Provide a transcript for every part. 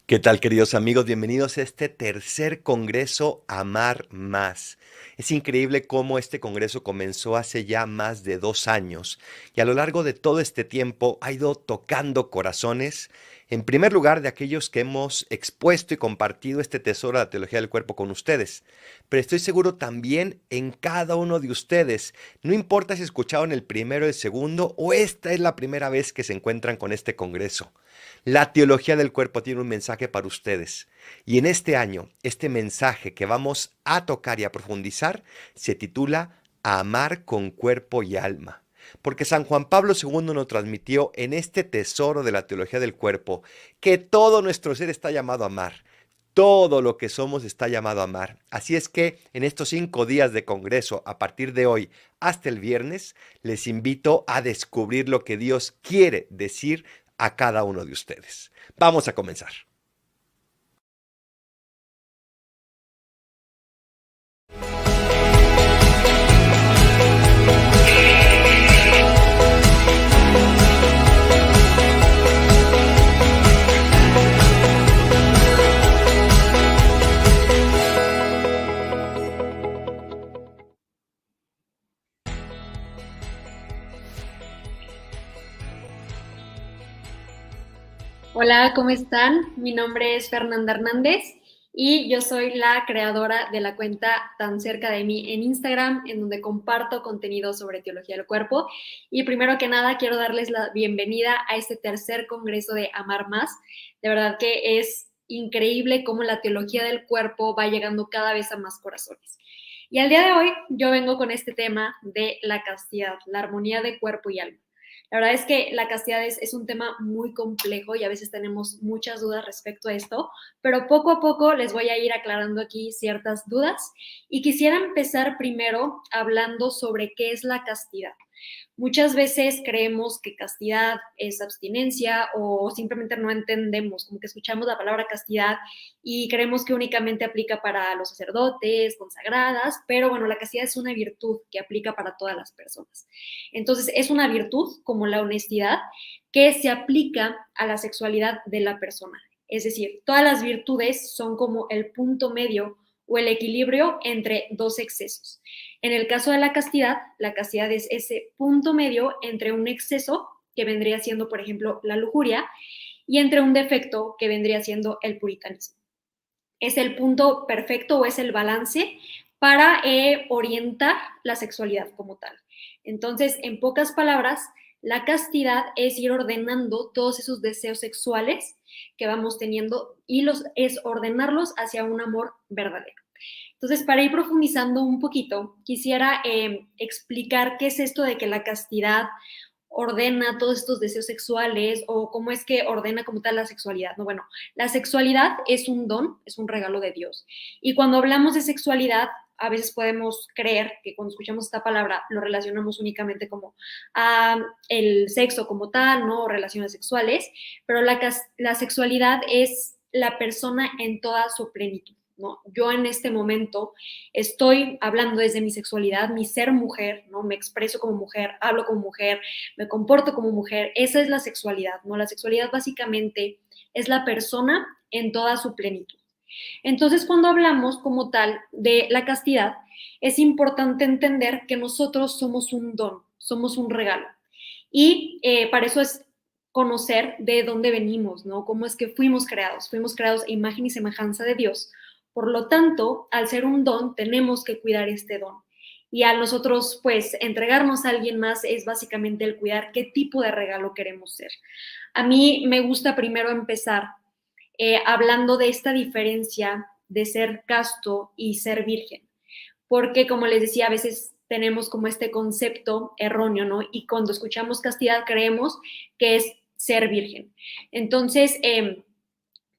¿Qué tal, queridos amigos? Bienvenidos a este tercer congreso Amar Más. Es increíble cómo este congreso comenzó hace ya más de 2 años y a lo largo de todo este tiempo ha ido tocando corazones, en primer lugar de aquellos que hemos expuesto y compartido este tesoro de la teología del cuerpo con ustedes, pero estoy seguro también en cada uno de ustedes. No importa si escucharon el primero, el segundo o esta es la primera vez que se encuentran con este congreso. La teología del cuerpo tiene un mensaje para ustedes. Y en este año, este mensaje que vamos a tocar y a profundizar se titula Amar con cuerpo y alma. Porque San Juan Pablo II nos transmitió en este tesoro de la teología del cuerpo que todo nuestro ser está llamado a amar. Todo lo que somos está llamado a amar. Así es que en estos 5 días de congreso, a partir de hoy hasta el viernes, les invito a descubrir lo que Dios quiere decir a cada uno de ustedes. Vamos a comenzar. Hola, ¿cómo están? Mi nombre es Fernanda Hernández y yo soy la creadora de la cuenta Tan Cerca de Mí en Instagram, en donde comparto contenido sobre teología del cuerpo. Y primero que nada, quiero darles la bienvenida a este tercer congreso de Amar Más. De verdad que es increíble cómo la teología del cuerpo va llegando cada vez a más corazones. Y al día de hoy yo vengo con este tema de la castidad, la armonía de cuerpo y alma. La verdad es que la castidad es un tema muy complejo y a veces tenemos muchas dudas respecto a esto, pero poco a poco les voy a ir aclarando aquí ciertas dudas y quisiera empezar primero hablando sobre qué es la castidad. Muchas veces creemos que castidad es abstinencia o simplemente no entendemos, como que escuchamos la palabra castidad y creemos que únicamente aplica para los sacerdotes, consagradas, pero bueno, la castidad es una virtud que aplica para todas las personas. Entonces, es una virtud como la honestidad que se aplica a la sexualidad de la persona. Es decir, todas las virtudes son como el punto medio o el equilibrio entre dos excesos. En el caso de la castidad es ese punto medio entre un exceso, que vendría siendo, por ejemplo, la lujuria, y entre un defecto, que vendría siendo el puritanismo. Es el punto perfecto o es el balance para orientar la sexualidad como tal. Entonces, en pocas palabras, la castidad es ir ordenando todos esos deseos sexuales que vamos teniendo y es ordenarlos hacia un amor verdadero. Entonces, para ir profundizando un poquito, quisiera explicar qué es esto de que la castidad ordena todos estos deseos sexuales o cómo es que ordena como tal la sexualidad. No, bueno, la sexualidad es un don, es un regalo de Dios. Y cuando hablamos de sexualidad, a veces podemos creer que cuando escuchamos esta palabra lo relacionamos únicamente como a el sexo como tal, ¿no? O relaciones sexuales, pero la sexualidad es la persona en toda su plenitud. ¿No? Yo en este momento estoy hablando desde mi sexualidad, mi ser mujer, ¿no? Me expreso como mujer, hablo como mujer, me comporto como mujer. Esa es la sexualidad, ¿no? La sexualidad básicamente es la persona en toda su plenitud. Entonces, cuando hablamos como tal de la castidad, es importante entender que nosotros somos un don, somos un regalo. Y para eso es conocer de dónde venimos, ¿no? Cómo es que fuimos creados a imagen y semejanza de Dios. Por lo tanto, al ser un don, tenemos que cuidar este don. Y a nosotros, pues, entregarnos a alguien más es básicamente el cuidar qué tipo de regalo queremos ser. A mí me gusta primero empezar hablando de esta diferencia de ser casto y ser virgen, porque como les decía, a veces tenemos como este concepto erróneo, ¿no? Y cuando escuchamos castidad creemos que es ser virgen. Entonces,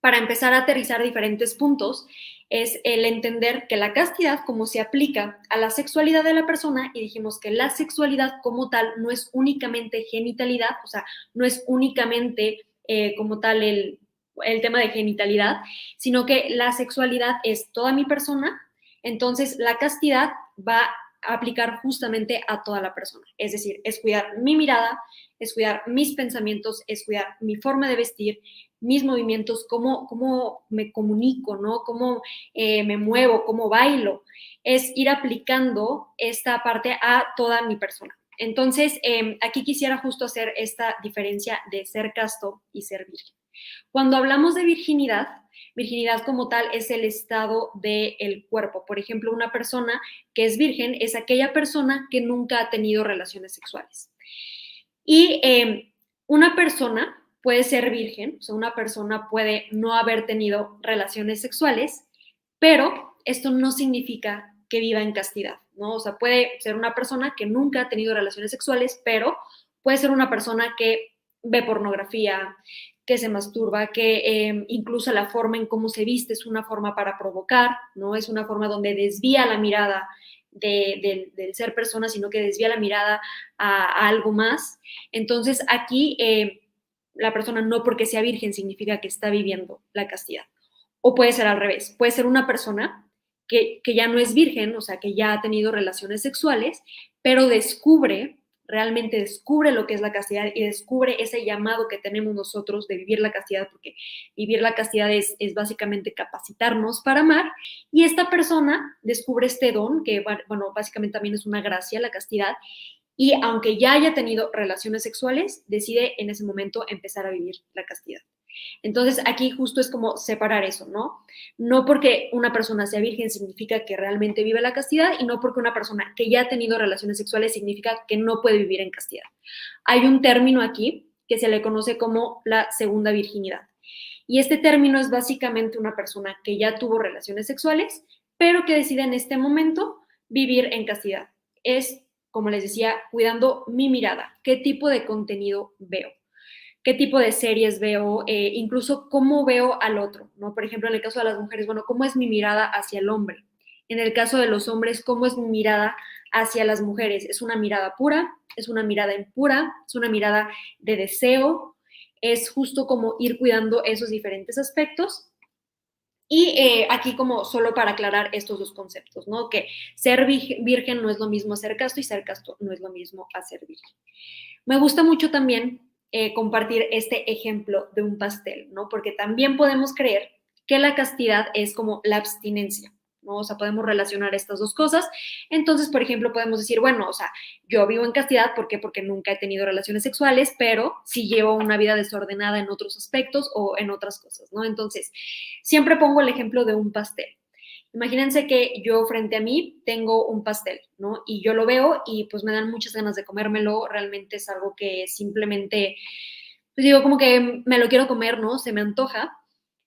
para empezar a aterrizar diferentes puntos, es el entender que la castidad, como se aplica a la sexualidad de la persona, y dijimos que la sexualidad como tal no es únicamente genitalidad, o sea, no es únicamente como tal el tema de genitalidad, sino que la sexualidad es toda mi persona, entonces la castidad va aplicar justamente a toda la persona. Es decir, es cuidar mi mirada, es cuidar mis pensamientos, es cuidar mi forma de vestir, mis movimientos, cómo me comunico, ¿no? Cómo me muevo, cómo bailo. Es ir aplicando esta parte a toda mi persona. Entonces, aquí quisiera justo hacer esta diferencia de ser casto y ser virgen. Cuando hablamos de virginidad, virginidad como tal es el estado del cuerpo. Por ejemplo, una persona que es virgen es aquella persona que nunca ha tenido relaciones sexuales. Y una persona puede ser virgen, o sea, una persona puede no haber tenido relaciones sexuales, pero esto no significa que viva en castidad, ¿no? O sea, puede ser una persona que nunca ha tenido relaciones sexuales, pero puede ser una persona que ve pornografía, que se masturba, que incluso la forma en cómo se viste es una forma para provocar, ¿no? Es una forma donde desvía la mirada del ser persona, sino que desvía la mirada a algo más. Entonces, aquí la persona no porque sea virgen significa que está viviendo la castidad. O puede ser al revés, puede ser una persona que ya no es virgen, o sea, que ya ha tenido relaciones sexuales, pero realmente descubre lo que es la castidad y descubre ese llamado que tenemos nosotros de vivir la castidad, porque vivir la castidad es básicamente capacitarnos para amar, y esta persona descubre este don, que bueno, básicamente también es una gracia, la castidad, y aunque ya haya tenido relaciones sexuales, decide en ese momento empezar a vivir la castidad. Entonces, aquí justo es como separar eso, ¿no? No porque una persona sea virgen significa que realmente vive la castidad y no porque una persona que ya ha tenido relaciones sexuales significa que no puede vivir en castidad. Hay un término aquí que se le conoce como la segunda virginidad. Y este término es básicamente una persona que ya tuvo relaciones sexuales, pero que decide en este momento vivir en castidad. Es, como les decía, cuidando mi mirada, qué tipo de contenido veo, qué tipo de series veo, incluso cómo veo al otro, ¿no? Por ejemplo, en el caso de las mujeres, bueno, cómo es mi mirada hacia el hombre. En el caso de los hombres, cómo es mi mirada hacia las mujeres. ¿Es una mirada pura? ¿Es una mirada impura? ¿Es una mirada de deseo? Es justo como ir cuidando esos diferentes aspectos. Y aquí como solo para aclarar estos dos conceptos, ¿no? Que ser virgen no es lo mismo a ser casto y ser casto no es lo mismo a ser virgen. Me gusta mucho también compartir este ejemplo de un pastel, ¿no? Porque también podemos creer que la castidad es como la abstinencia, ¿no? O sea, podemos relacionar estas dos cosas. Entonces, por ejemplo, podemos decir, bueno, o sea, yo vivo en castidad, ¿por qué? Porque nunca he tenido relaciones sexuales, pero sí llevo una vida desordenada en otros aspectos o en otras cosas, ¿no? Entonces, siempre pongo el ejemplo de un pastel. Imagínense que yo frente a mí tengo un pastel, ¿no? Y yo lo veo y pues me dan muchas ganas de comérmelo. Realmente es algo que simplemente, pues digo, como que me lo quiero comer, ¿no? Se me antoja.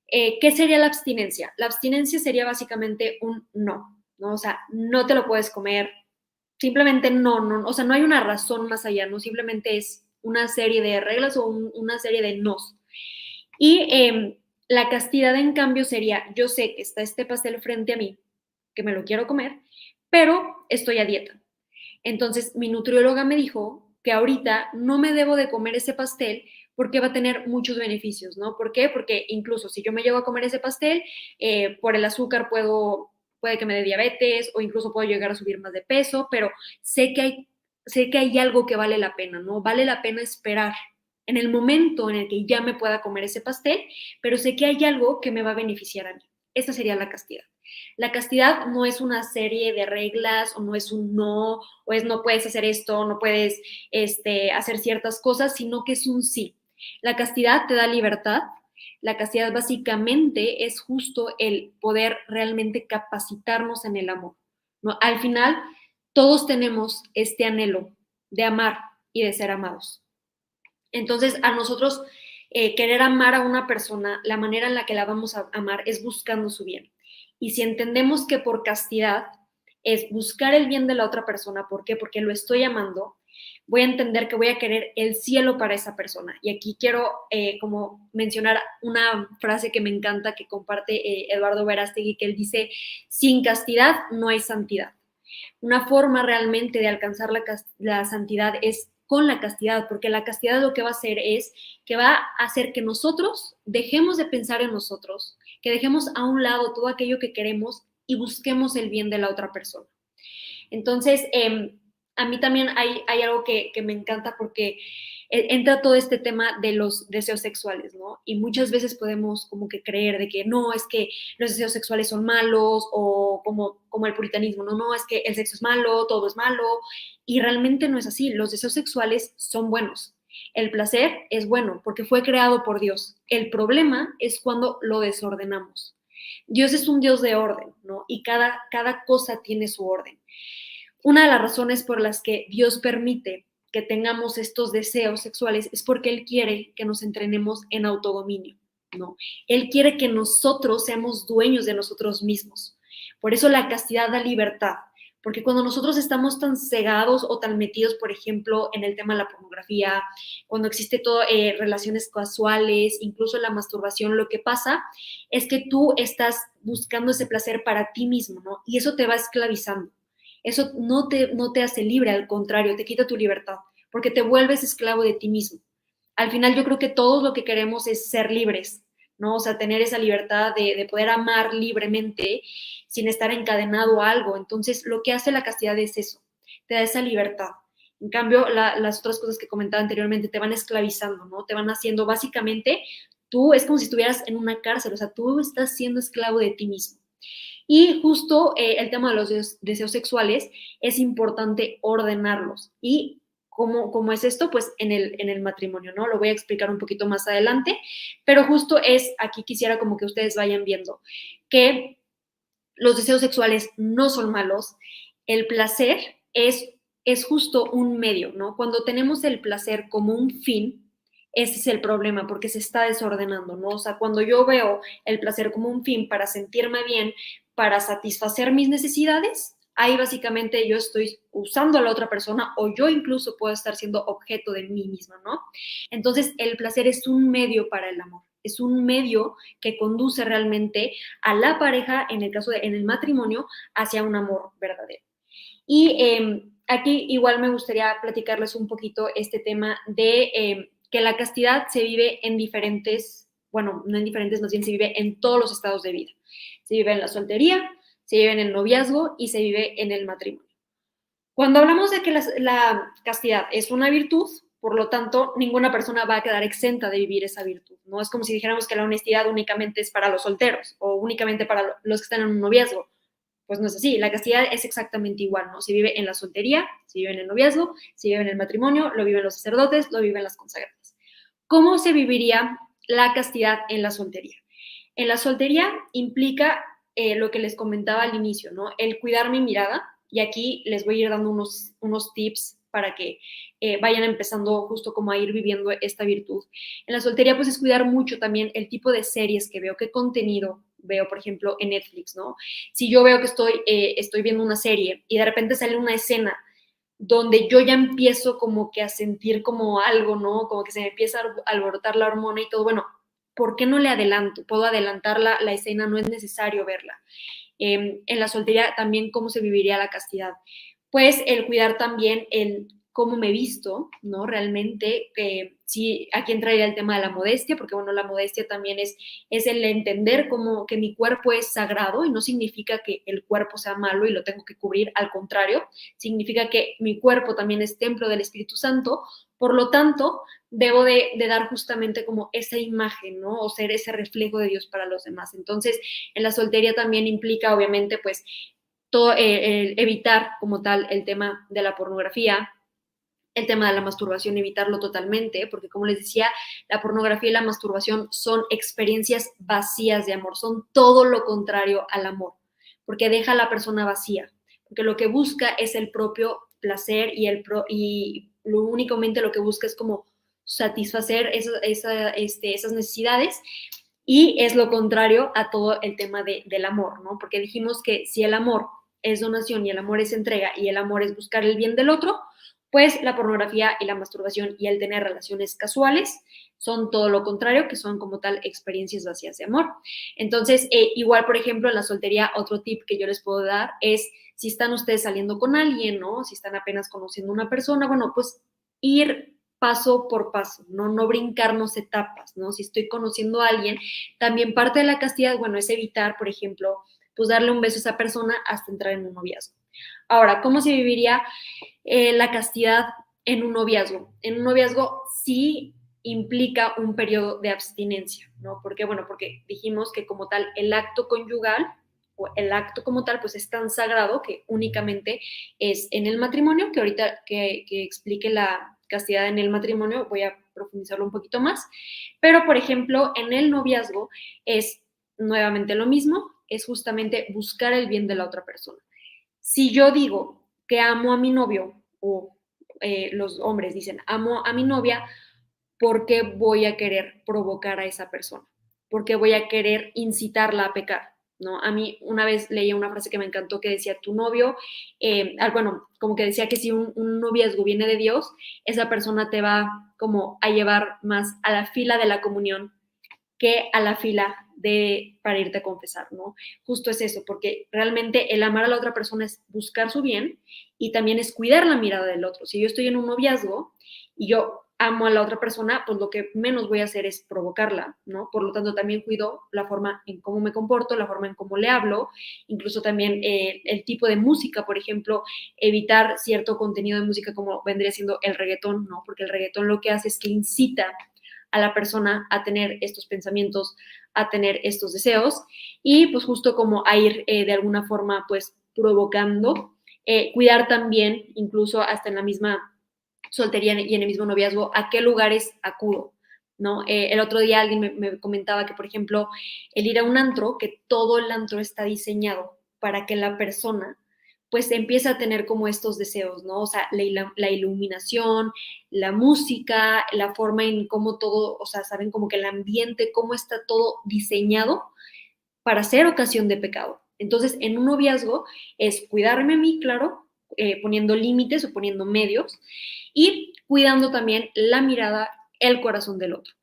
¿Qué sería la abstinencia? La abstinencia sería básicamente un no, ¿no? O sea, no te lo puedes comer. Simplemente no, o sea, no hay una razón más allá, ¿no? Simplemente es una serie de reglas o una serie de nos. Y la castidad, en cambio, sería, yo sé que está este pastel frente a mí, que me lo quiero comer, pero estoy a dieta. Entonces, mi nutrióloga me dijo que ahorita no me debo de comer ese pastel porque va a tener muchos beneficios, ¿no? ¿Por qué? Porque incluso si yo me llego a comer ese pastel, por el azúcar puede que me dé diabetes o incluso puedo llegar a subir más de peso, pero sé que hay algo que vale la pena, ¿no? Vale la pena esperar en el momento en el que ya me pueda comer ese pastel, pero sé que hay algo que me va a beneficiar a mí. Esa sería la castidad. La castidad no es una serie de reglas o no es un no, o es no puedes hacer esto, no puedes hacer ciertas cosas, sino que es un sí. La castidad te da libertad. La castidad básicamente es justo el poder realmente capacitarnos en el amor, ¿no? Al final, todos tenemos este anhelo de amar y de ser amados. Entonces, a nosotros querer amar a una persona, la manera en la que la vamos a amar es buscando su bien. Y si entendemos que por castidad es buscar el bien de la otra persona, ¿por qué? Porque lo estoy amando, voy a entender que voy a querer el cielo para esa persona. Y aquí quiero como mencionar una frase que me encanta que comparte Eduardo Verástegui, que él dice, sin castidad no hay santidad. Una forma realmente de alcanzar la santidad es con la castidad, porque la castidad lo que va a hacer es que va a hacer que nosotros dejemos de pensar en nosotros, que dejemos a un lado todo aquello que queremos y busquemos el bien de la otra persona. Entonces, a mí también hay algo que me encanta porque entra todo este tema de los deseos sexuales, ¿no? Y muchas veces podemos como que creer de que no, es que los deseos sexuales son malos o como el puritanismo, no, no, es que el sexo es malo, todo es malo, y realmente no es así, los deseos sexuales son buenos. El placer es bueno porque fue creado por Dios. El problema es cuando lo desordenamos. Dios es un Dios de orden, ¿no? Y cada cosa tiene su orden. Una de las razones por las que Dios permite que tengamos estos deseos sexuales es porque Él quiere que nos entrenemos en autodominio, ¿no? Él quiere que nosotros seamos dueños de nosotros mismos. Por eso la castidad da libertad, porque cuando nosotros estamos tan cegados o tan metidos, por ejemplo, en el tema de la pornografía, cuando existe todo, relaciones casuales, incluso la masturbación, lo que pasa es que tú estás buscando ese placer para ti mismo, ¿no? Y eso te va esclavizando. Eso no te hace libre, al contrario, te quita tu libertad, porque te vuelves esclavo de ti mismo. Al final yo creo que todos lo que queremos es ser libres, ¿no? O sea, tener esa libertad de poder amar libremente sin estar encadenado a algo. Entonces, lo que hace la castidad es eso, te da esa libertad. En cambio, las otras cosas que comentaba anteriormente te van esclavizando, ¿no? Te van haciendo básicamente, tú es como si estuvieras en una cárcel, o sea, tú estás siendo esclavo de ti mismo. Y justo el tema de los deseos sexuales es importante ordenarlos. ¿Y cómo es esto? Pues en el matrimonio, ¿no? Lo voy a explicar un poquito más adelante, pero justo es, aquí quisiera como que ustedes vayan viendo que los deseos sexuales no son malos, el placer es justo un medio, ¿no? Cuando tenemos el placer como un fin, ese es el problema, porque se está desordenando, ¿no? O sea, cuando yo veo el placer como un fin para sentirme bien, para satisfacer mis necesidades, ahí básicamente yo estoy usando a la otra persona o yo incluso puedo estar siendo objeto de mí misma, ¿no? Entonces, el placer es un medio para el amor, es un medio que conduce realmente a la pareja, en el caso en el matrimonio, hacia un amor verdadero. Y aquí igual me gustaría platicarles un poquito este tema de que la castidad se vive en diferentes, bueno, no en diferentes, más bien se vive en todos los estados de vida. Se vive en la soltería, se vive en el noviazgo y se vive en el matrimonio. Cuando hablamos de que la castidad es una virtud, por lo tanto, ninguna persona va a quedar exenta de vivir esa virtud. No es como si dijéramos que la honestidad únicamente es para los solteros o únicamente para los que están en un noviazgo. Pues no es así, la castidad es exactamente igual, ¿no? Se vive en la soltería, se vive en el noviazgo, se vive en el matrimonio, lo viven los sacerdotes, lo viven las consagradas. ¿Cómo se viviría la castidad en la soltería? En la soltería implica lo que les comentaba al inicio, ¿no? El cuidar mi mirada, y aquí les voy a ir dando unos tips para que vayan empezando justo como a ir viviendo esta virtud. En la soltería pues es cuidar mucho también el tipo de series que veo, qué contenido veo, por ejemplo, en Netflix, ¿no? Si yo veo que estoy viendo una serie y de repente sale una escena donde yo ya empiezo como que a sentir como algo, ¿no? Como que se me empieza a alborotar la hormona y todo, bueno, ¿por qué no le adelanto? Puedo adelantar la escena, no es necesario verla. En la soltería también, ¿cómo se viviría la castidad? Pues el cuidar también el cómo me visto, ¿no? Realmente, sí, aquí entraría el tema de la modestia, porque bueno, la modestia también es el entender como que mi cuerpo es sagrado y no significa que el cuerpo sea malo y lo tengo que cubrir, al contrario, significa que mi cuerpo también es templo del Espíritu Santo, por lo tanto, debo de dar justamente como esa imagen, ¿no? O ser ese reflejo de Dios para los demás. Entonces, en la soltería también implica, obviamente, pues, todo, evitar como tal el tema de la pornografía, el tema de la masturbación, evitarlo totalmente, porque como les decía, la pornografía y la masturbación son experiencias vacías de amor, son todo lo contrario al amor, porque deja a la persona vacía, porque lo que busca es el propio placer y lo únicamente lo que busca es como satisfacer esas necesidades y es lo contrario a todo el tema del amor, ¿no? Porque dijimos que si el amor es donación y el amor es entrega y el amor es buscar el bien del otro, pues la pornografía y la masturbación y el tener relaciones casuales son todo lo contrario, que son como tal experiencias vacías de amor. Entonces, igual, por ejemplo, en la soltería, otro tip que yo les puedo dar es, si están ustedes saliendo con alguien, ¿no? Si están apenas conociendo a una persona, bueno, pues ir paso por paso, ¿no? No brincarnos etapas, ¿no? Si estoy conociendo a alguien, también parte de la castidad, bueno, es evitar, por ejemplo, pues darle un beso a esa persona hasta entrar en un noviazgo. Ahora, ¿cómo se viviría la castidad en un noviazgo? En un noviazgo sí implica un periodo de abstinencia, ¿no? ¿Por qué? Bueno, porque dijimos que como tal el acto conyugal o el acto como tal pues es tan sagrado que únicamente es en el matrimonio, que ahorita que explique la castidad en el matrimonio voy a profundizarlo un poquito más, pero por ejemplo en el noviazgo es nuevamente lo mismo, es justamente buscar el bien de la otra persona. Si yo digo que amo a mi novio o los hombres dicen amo a mi novia, ¿por qué voy a querer provocar a esa persona? ¿Por qué voy a querer incitarla a pecar? ¿No? A mí una vez leía una frase que me encantó que decía, tu novio, bueno, como que decía que si un noviazgo viene de Dios, esa persona te va como a llevar más a la fila de la comunión que a la fila para irte a confesar, ¿no? Justo es eso, porque realmente el amar a la otra persona es buscar su bien y también es cuidar la mirada del otro. Si yo estoy en un noviazgo y yo amo a la otra persona, pues lo que menos voy a hacer es provocarla, ¿no? Por lo tanto, también cuido la forma en cómo me comporto, la forma en cómo le hablo, incluso también el tipo de música, por ejemplo, evitar cierto contenido de música como vendría siendo el reggaetón, ¿no? Porque el reggaetón lo que hace es que incita a la persona a tener estos pensamientos, a tener estos deseos y pues justo como a ir de alguna forma pues provocando, cuidar también incluso hasta en la misma soltería y en el mismo noviazgo a qué lugares acudo, ¿no? El otro día alguien me comentaba que, por ejemplo, el ir a un antro, que todo el antro está diseñado para que la persona pues empieza a tener como estos deseos, ¿no? O sea, la iluminación, la música, la forma en cómo todo, o sea, saben como que el ambiente, cómo está todo diseñado para ser ocasión de pecado. Entonces, en un noviazgo es cuidarme a mí, claro, poniendo límites o poniendo medios y cuidando también la mirada, el corazón del otro.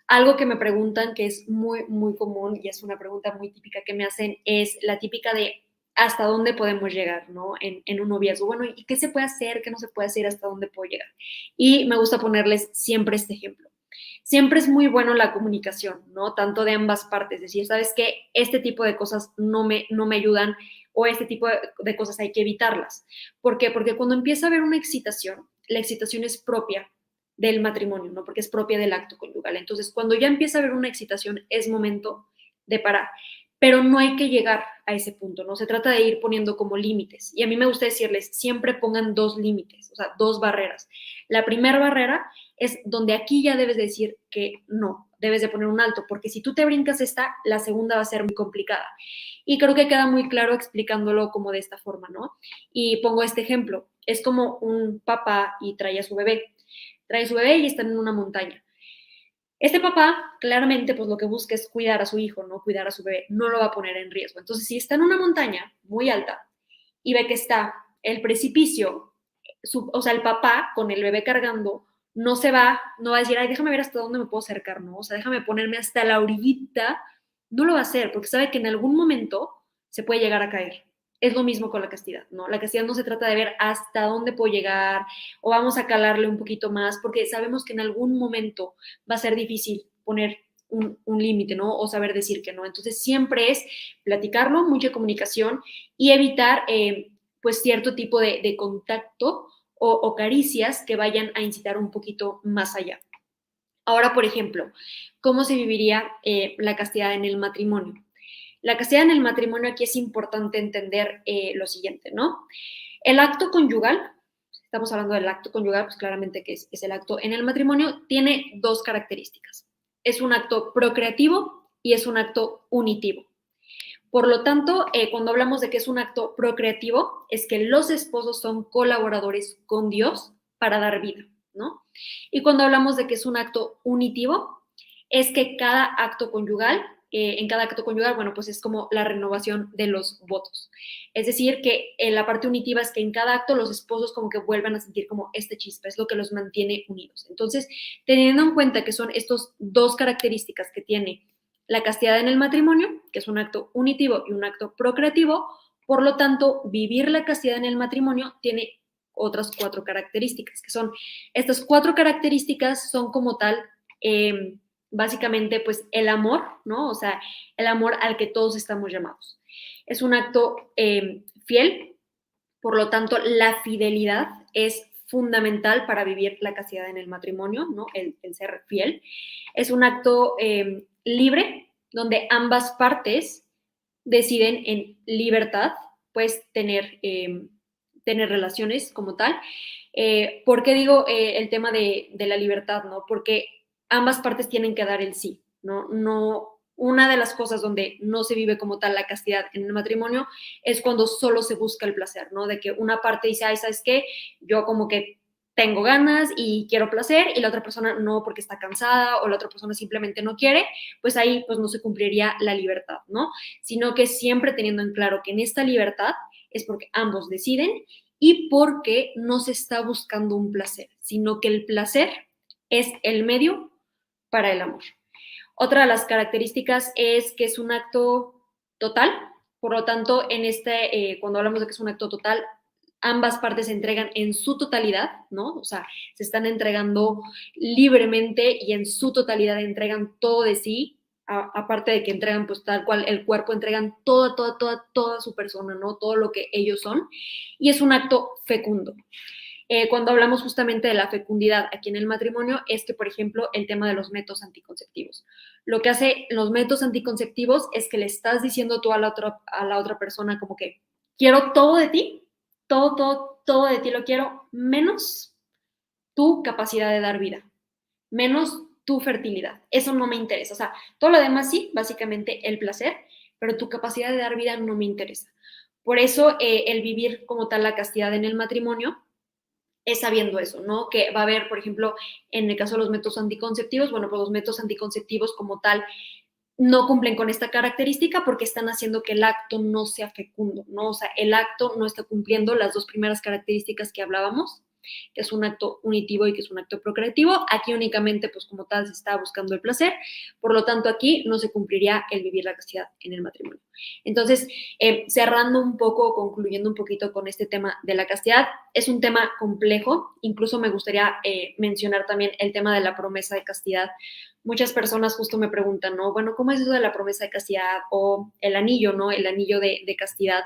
Algo que me preguntan que es muy, muy común y es una pregunta muy típica que me hacen es la típica de hasta dónde podemos llegar, ¿no? En un noviazgo. Bueno, ¿y qué se puede hacer? ¿Qué no se puede hacer? ¿Hasta dónde puedo llegar? Y me gusta ponerles siempre este ejemplo. Siempre es muy bueno la comunicación, ¿no? Tanto de ambas partes, decir, ¿sabes qué? Este tipo de cosas no me ayudan o este tipo de cosas hay que evitarlas. ¿Por qué? Porque cuando empieza a haber una excitación, la excitación es propia del matrimonio, ¿no? Porque es propia del acto conyugal. Entonces, cuando ya empieza a haber una excitación, es momento de parar. Pero no hay que llegar a ese punto, ¿no? Se trata de ir poniendo como límites. Y a mí me gusta decirles, siempre pongan dos límites, o sea, dos barreras. La primera barrera es donde aquí ya debes decir que no, debes de poner un alto, porque si tú te brincas esta, la segunda va a ser muy complicada. Y creo que queda muy claro explicándolo como de esta forma, ¿no? Y pongo este ejemplo, es como un papá y trae a su bebé y están en una montaña. Este papá claramente pues lo que busca es cuidar a su hijo, no cuidar a su bebé, no lo va a poner en riesgo. Entonces, si está en una montaña muy alta y ve que está el precipicio, o sea, el papá con el bebé cargando, no va a decir, ay, déjame ver hasta dónde me puedo acercar, ¿no? O sea, déjame ponerme hasta la orillita, no lo va a hacer porque sabe que en algún momento se puede llegar a caer. Es lo mismo con la castidad, ¿no? La castidad no se trata de ver hasta dónde puedo llegar o vamos a calarle un poquito más porque sabemos que en algún momento va a ser difícil poner un límite, ¿no? O saber decir que no. Entonces, siempre es platicarlo, mucha comunicación y evitar, pues, cierto tipo de contacto o caricias que vayan a incitar un poquito más allá. Ahora, por ejemplo, ¿cómo se viviría la castidad en el matrimonio? La castidad en el matrimonio aquí es importante entender lo siguiente, ¿no? El acto conyugal, estamos hablando del acto conyugal, pues claramente que es el acto en el matrimonio, tiene dos características. Es un acto procreativo y es un acto unitivo. Por lo tanto, cuando hablamos de que es un acto procreativo, es que los esposos son colaboradores con Dios para dar vida, ¿no? Y cuando hablamos de que es un acto unitivo, es que cada acto conyugal, en cada acto conyugal, bueno, pues es como la renovación de los votos. Es decir, que en la parte unitiva es que en cada acto los esposos como que vuelvan a sentir como este chispa, es lo que los mantiene unidos. Entonces, teniendo en cuenta que son estas dos características que tiene la castidad en el matrimonio, que es un acto unitivo y un acto procreativo, por lo tanto, vivir la castidad en el matrimonio tiene otras cuatro características, que son, estas cuatro características son como tal, básicamente, pues el amor, ¿no? O sea, el amor al que todos estamos llamados. es un acto fiel, por lo tanto, la fidelidad es fundamental para vivir la castidad en el matrimonio, ¿no? El ser fiel. Es un acto libre, donde ambas partes deciden en libertad, pues, tener relaciones como tal. ¿Por qué digo el tema de la libertad, no? Porque ambas partes tienen que dar el sí, ¿no? No, una de las cosas donde no se vive como tal la castidad en el matrimonio es cuando solo se busca el placer, ¿no? De que una parte dice, ay, ¿sabes qué? Yo como que tengo ganas y quiero placer y la otra persona no porque está cansada o la otra persona simplemente no quiere, pues ahí pues no se cumpliría la libertad, ¿no? Sino que siempre teniendo en claro que en esta libertad es porque ambos deciden y porque no se está buscando un placer, sino que el placer es el medio para el amor. Otra de las características es que es un acto total, por lo tanto, cuando hablamos de que es un acto total, ambas partes se entregan en su totalidad, ¿no? O sea, se están entregando libremente y en su totalidad entregan todo de sí, aparte de que entregan pues tal cual el cuerpo, entregan toda su persona, ¿no? Todo lo que ellos son, y es un acto fecundo. Cuando hablamos justamente de la fecundidad aquí en el matrimonio, es que, por ejemplo, el tema de los métodos anticonceptivos. Lo que hace los métodos anticonceptivos es que le estás diciendo tú a la otra persona como que quiero todo de ti, todo de ti lo quiero, menos tu capacidad de dar vida, menos tu fertilidad. Eso no me interesa. O sea, todo lo demás sí, básicamente el placer, pero tu capacidad de dar vida no me interesa. Por eso el vivir como tal la castidad en el matrimonio es sabiendo eso, ¿no? Que va a haber, por ejemplo, en el caso de los métodos anticonceptivos, bueno, pues los métodos anticonceptivos como tal no cumplen con esta característica porque están haciendo que el acto no sea fecundo, ¿no? O sea, el acto no está cumpliendo las dos primeras características que hablábamos, que es un acto unitivo y que es un acto procreativo. Aquí únicamente, pues como tal, se está buscando el placer, por lo tanto aquí no se cumpliría el vivir la castidad en el matrimonio. Entonces, cerrando un poco, concluyendo un poquito con este tema de la castidad, es un tema complejo, incluso me gustaría mencionar también el tema de la promesa de castidad. Muchas personas justo me preguntan, ¿no? Bueno, ¿cómo es eso de la promesa de castidad o el anillo, ¿no? El anillo de castidad.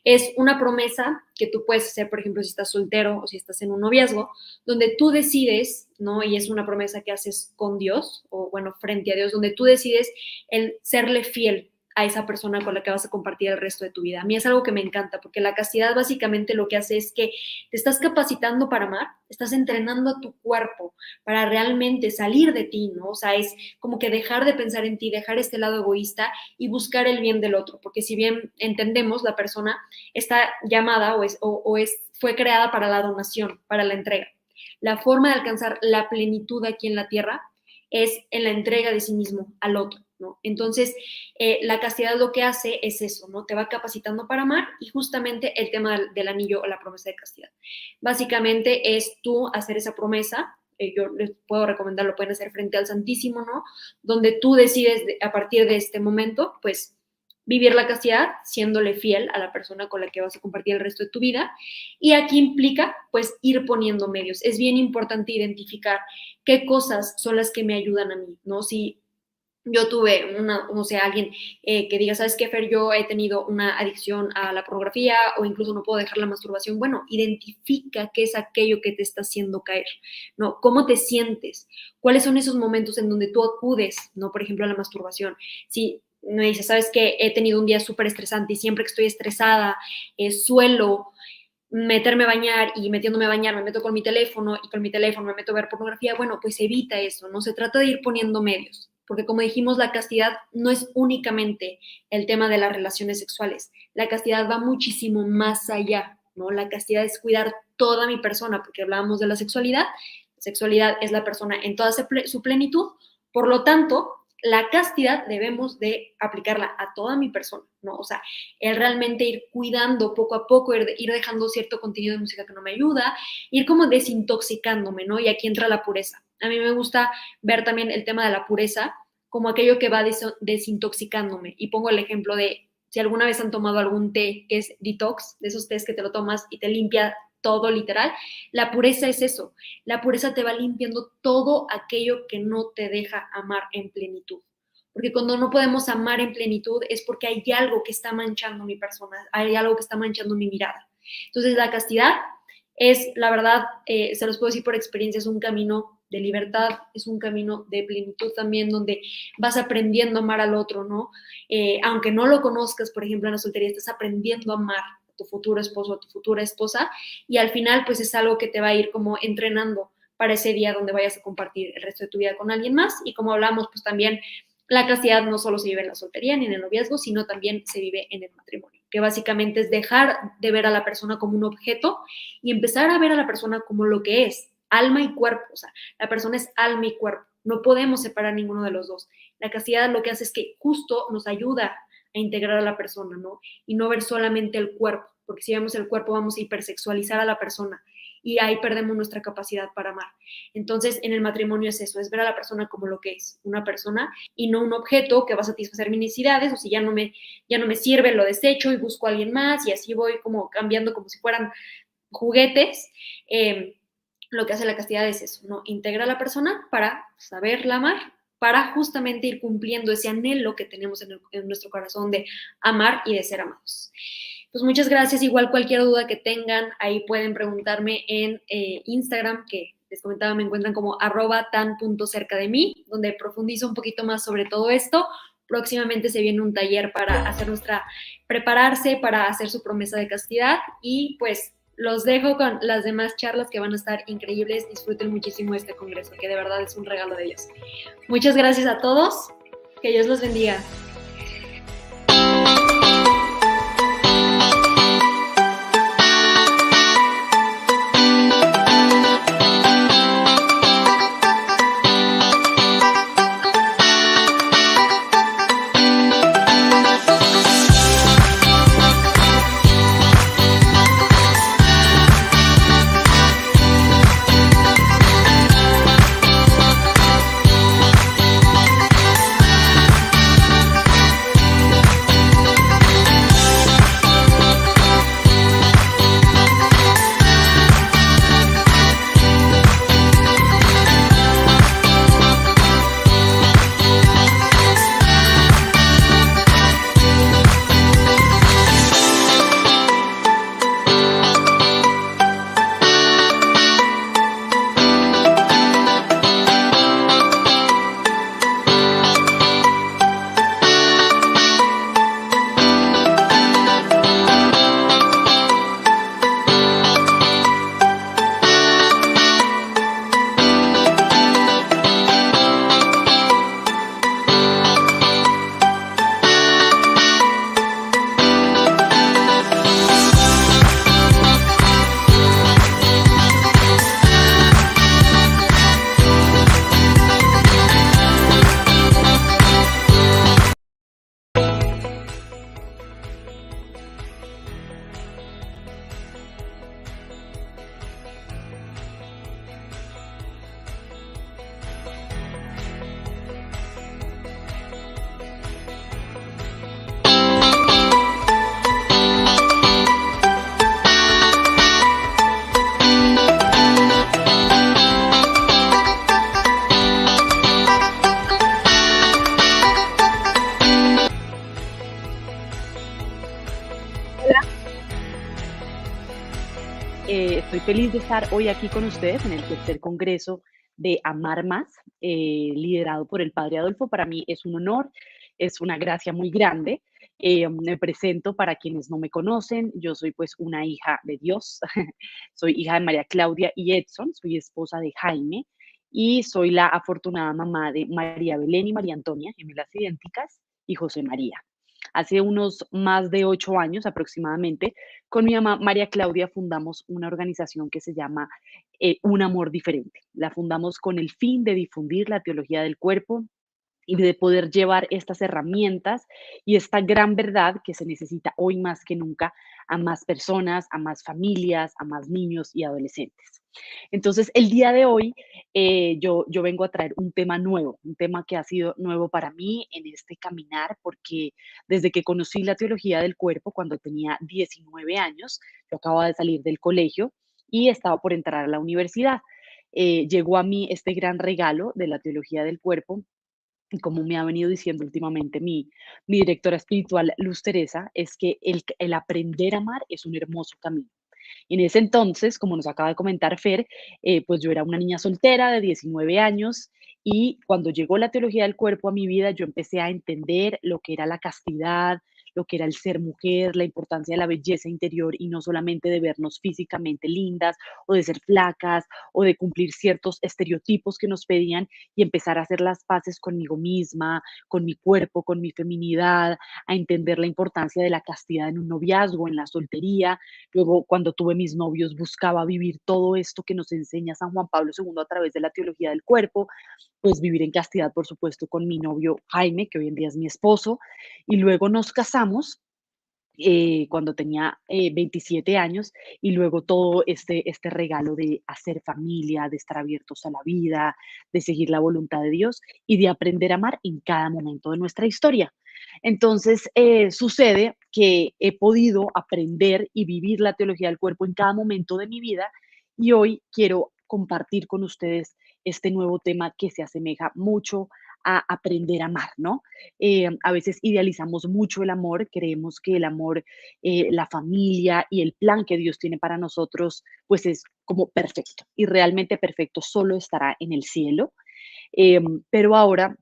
Es una promesa que tú puedes hacer, por ejemplo, si estás soltero o si estás en un noviazgo, donde tú decides, ¿no? Y es una promesa que haces con Dios o, bueno, frente a Dios, donde tú decides el serle fiel a esa persona con la que vas a compartir el resto de tu vida. A mí es algo que me encanta, porque la castidad básicamente lo que hace es que te estás capacitando para amar, estás entrenando a tu cuerpo para realmente salir de ti, ¿no? O sea, es como que dejar de pensar en ti, dejar este lado egoísta y buscar el bien del otro, porque si bien entendemos, la persona está llamada fue creada para la donación, para la entrega. La forma de alcanzar la plenitud aquí en la tierra es en la entrega de sí mismo al otro, ¿no? Entonces, la castidad lo que hace es eso, ¿no? Te va capacitando para amar y justamente el tema del anillo o la promesa de castidad. Básicamente es tú hacer esa promesa, yo les puedo recomendar, lo pueden hacer frente al Santísimo, ¿no? Donde tú decides a partir de este momento, pues, vivir la castidad siéndole fiel a la persona con la que vas a compartir el resto de tu vida. Y aquí implica, pues, ir poniendo medios. Es bien importante identificar qué cosas son las que me ayudan a mí, ¿no? Si yo tuve alguien que diga, ¿sabes qué, Fer? Yo he tenido una adicción a la pornografía o incluso no puedo dejar la masturbación. Bueno, identifica qué es aquello que te está haciendo caer, ¿no? ¿Cómo te sientes? ¿Cuáles son esos momentos en donde tú acudes, ¿no? Por ejemplo, a la masturbación. Si me dices, ¿sabes qué? He tenido un día súper estresante y siempre que estoy estresada suelo meterme a bañar y metiéndome a bañar me meto con mi teléfono y con mi teléfono me meto a ver pornografía, bueno, pues evita eso, ¿no? Se trata de ir poniendo medios, porque como dijimos, la castidad no es únicamente el tema de las relaciones sexuales, la castidad va muchísimo más allá, ¿no? La castidad es cuidar toda mi persona, porque hablábamos de la sexualidad es la persona en toda su plenitud, por lo tanto, la castidad debemos de aplicarla a toda mi persona, ¿no? O sea, el realmente ir cuidando poco a poco, ir dejando cierto contenido de música que no me ayuda, ir como desintoxicándome, ¿no? Y aquí entra la pureza. A mí me gusta ver también el tema de la pureza como aquello que va desintoxicándome. Y pongo el ejemplo de si alguna vez han tomado algún té que es detox, de esos tés que te lo tomas y te limpia todo literal, la pureza es eso. La pureza te va limpiando todo aquello que no te deja amar en plenitud. porque cuando no podemos amar en plenitud es porque hay algo que está manchando mi persona, hay algo que está manchando mi mirada. Entonces la castidad es, la verdad, se los puedo decir por experiencia, es un camino de libertad, es un camino de plenitud también, donde vas aprendiendo a amar al otro, ¿no? Aunque no lo conozcas, por ejemplo, en la soltería, estás aprendiendo a amar a tu futuro esposo, a tu futura esposa, y al final, pues es algo que te va a ir como entrenando para ese día donde vayas a compartir el resto de tu vida con alguien más. Y como hablamos, pues también la castidad no solo se vive en la soltería ni en el noviazgo, sino también se vive en el matrimonio, que básicamente es dejar de ver a la persona como un objeto y empezar a ver a la persona como lo que es, alma y cuerpo. O sea, la persona es alma y cuerpo. No podemos separar ninguno de los dos. La castidad lo que hace es que justo nos ayuda a integrar a la persona, ¿no? Y no ver solamente el cuerpo, porque si vemos el cuerpo vamos a hipersexualizar a la persona y ahí perdemos nuestra capacidad para amar. Entonces, en el matrimonio es eso, es ver a la persona como lo que es, una persona y no un objeto que va a satisfacer mis necesidades, o si ya no me sirve, lo desecho y busco a alguien más y así voy como cambiando como si fueran juguetes. Lo que hace la castidad es eso, ¿no? Integra a la persona para saberla amar, para justamente ir cumpliendo ese anhelo que tenemos en nuestro corazón de amar y de ser amados. Pues muchas gracias. Igual cualquier duda que tengan, ahí pueden preguntarme en Instagram, que les comentaba, me encuentran como @tan.cerca de mí, donde profundizo un poquito más sobre todo esto. Próximamente se viene un taller para hacer prepararse para hacer su promesa de castidad y pues los dejo con las demás charlas que van a estar increíbles. Disfruten muchísimo este congreso, que de verdad es un regalo de Dios. Muchas gracias a todos. Que Dios los bendiga. Estoy feliz de estar hoy aquí con ustedes en el tercer congreso de Amar Más, liderado por el Padre Adolfo. Para mí es un honor, es una gracia muy grande. Me presento para quienes no me conocen. Yo soy pues una hija de Dios. Soy hija de María Claudia y Edson, soy esposa de Jaime y soy la afortunada mamá de María Belén y María Antonia, gemelas idénticas, y José María. Hace unos más de 8 años aproximadamente, con mi mamá María Claudia fundamos una organización que se llama Un Amor Diferente. La fundamos con el fin de difundir la teología del cuerpo y de poder llevar estas herramientas y esta gran verdad que se necesita hoy más que nunca a más personas, a más familias, a más niños y adolescentes. Entonces, el día de hoy yo vengo a traer un tema nuevo, un tema que ha sido nuevo para mí en este caminar, porque desde que conocí la teología del cuerpo, cuando tenía 19 años, yo acababa de salir del colegio y estaba por entrar a la universidad. Llegó a mí este gran regalo de la teología del cuerpo y como me ha venido diciendo últimamente mi directora espiritual, Luz Teresa, es que el aprender a amar es un hermoso camino. En ese entonces, como nos acaba de comentar Fer, pues yo era una niña soltera de 19 años y cuando llegó la teología del cuerpo a mi vida, yo empecé a entender lo que era la castidad, lo que era el ser mujer, la importancia de la belleza interior y no solamente de vernos físicamente lindas o de ser flacas o de cumplir ciertos estereotipos que nos pedían y empezar a hacer las paces conmigo misma, con mi cuerpo, con mi feminidad, a entender la importancia de la castidad en un noviazgo, en la soltería. Luego, cuando tuve mis novios, buscaba vivir todo esto que nos enseña San Juan Pablo II a través de la teología del cuerpo, pues vivir en castidad, por supuesto, con mi novio Jaime, que hoy en día es mi esposo, y luego nos casamos cuando tenía 27 años y luego todo este regalo de hacer familia, de estar abiertos a la vida, de seguir la voluntad de Dios y de aprender a amar en cada momento de nuestra historia. Entonces, sucede que he podido aprender y vivir la teología del cuerpo en cada momento de mi vida y hoy quiero compartir con ustedes este nuevo tema que se asemeja mucho a aprender a amar, ¿no? A veces idealizamos mucho el amor, creemos que el amor, la familia y el plan que Dios tiene para nosotros, pues es como perfecto y realmente perfecto solo estará en el cielo. Pero ahora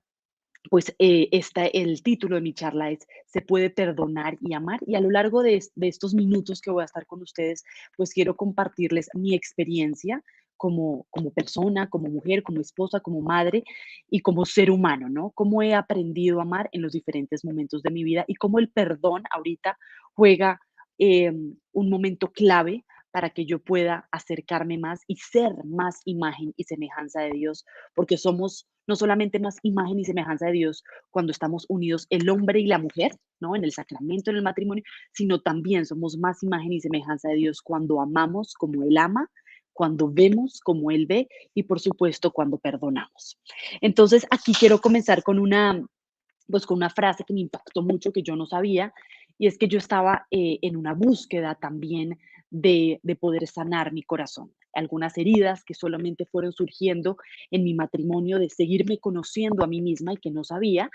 pues el título de mi charla es ¿Se puede perdonar y amar? Y a lo largo de estos minutos que voy a estar con ustedes, pues quiero compartirles mi experiencia como persona, como mujer, como esposa, como madre y como ser humano, ¿no? Cómo he aprendido a amar en los diferentes momentos de mi vida y cómo el perdón ahorita juega un momento clave para que yo pueda acercarme más y ser más imagen y semejanza de Dios, porque somos no solamente más imagen y semejanza de Dios cuando estamos unidos el hombre y la mujer, ¿no? En el sacramento, en el matrimonio, sino también somos más imagen y semejanza de Dios cuando amamos como Él ama, cuando vemos como Él ve y por supuesto cuando perdonamos. Entonces aquí quiero comenzar pues con una frase que me impactó mucho, que yo no sabía, y es que yo estaba en una búsqueda también de poder sanar mi corazón. Algunas heridas que solamente fueron surgiendo en mi matrimonio, de seguirme conociendo a mí misma y que no sabía.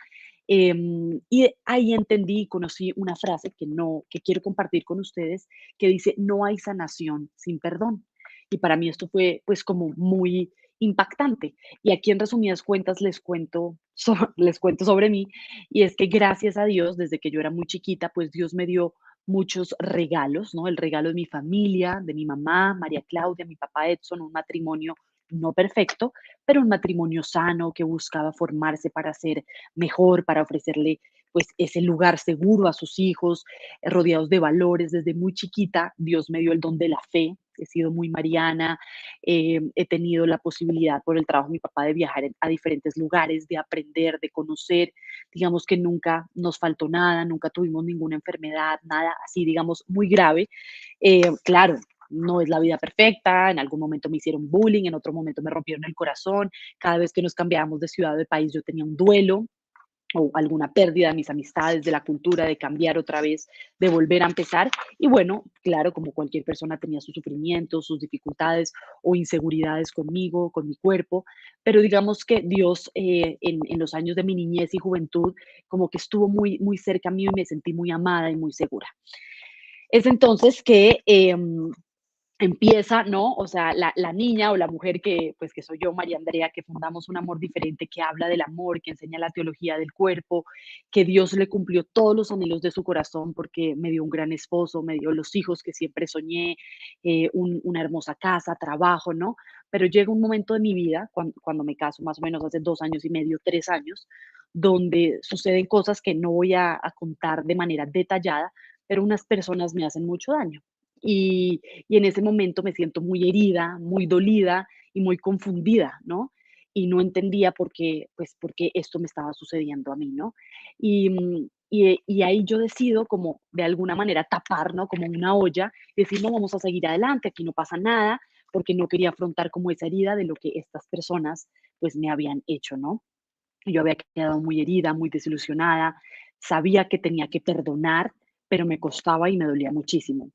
Y ahí entendí y conocí una frase que quiero compartir con ustedes, que dice, no hay sanación sin perdón. Y para mí esto fue pues como muy impactante. Y aquí en resumidas cuentas les cuento sobre mí y es que gracias a Dios, desde que yo era muy chiquita, pues Dios me dio muchos regalos, ¿no? El regalo de mi familia, de mi mamá, María Claudia, mi papá Edson, un matrimonio no perfecto, pero un matrimonio sano que buscaba formarse para ser mejor, para ofrecerle pues ese lugar seguro a sus hijos, rodeados de valores. Desde muy chiquita, Dios me dio el don de la fe. He sido muy mariana, he tenido la posibilidad por el trabajo de mi papá de viajar a diferentes lugares, de aprender, de conocer. Digamos que nunca nos faltó nada, nunca tuvimos ninguna enfermedad, nada así, digamos, muy grave. Claro, no es la vida perfecta, en algún momento me hicieron bullying, en otro momento me rompieron el corazón, cada vez que nos cambiábamos de ciudad o de país yo tenía un duelo, o alguna pérdida de mis amistades, de la cultura, de cambiar otra vez, de volver a empezar. Y bueno, claro, como cualquier persona tenía sus sufrimientos, sus dificultades o inseguridades conmigo, con mi cuerpo, pero digamos que Dios en los años de mi niñez y juventud como que estuvo muy, muy cerca mío y me sentí muy amada y muy segura. Es entonces que empieza, ¿no? O sea, la niña o la mujer que, pues que soy yo, María Andrea, que fundamos Un Amor Diferente, que habla del amor, que enseña la teología del cuerpo, que Dios le cumplió todos los anhelos de su corazón porque me dio un gran esposo, me dio los hijos que siempre soñé, una hermosa casa, trabajo, ¿no? Pero llega un momento de mi vida, cuando me caso, más o menos hace 2 años y medio, 3 años, donde suceden cosas que no voy a contar de manera detallada, pero unas personas me hacen mucho daño. Y en ese momento me siento muy herida, muy dolida y muy confundida, ¿no? Y no entendía por qué esto me estaba sucediendo a mí, ¿no? Y ahí yo decido como de alguna manera tapar, ¿no? Como una olla, decir, no, vamos a seguir adelante, aquí no pasa nada, porque no quería afrontar como esa herida de lo que estas personas pues me habían hecho, ¿no? Yo había quedado muy herida, muy desilusionada, sabía que tenía que perdonar, pero me costaba y me dolía muchísimo.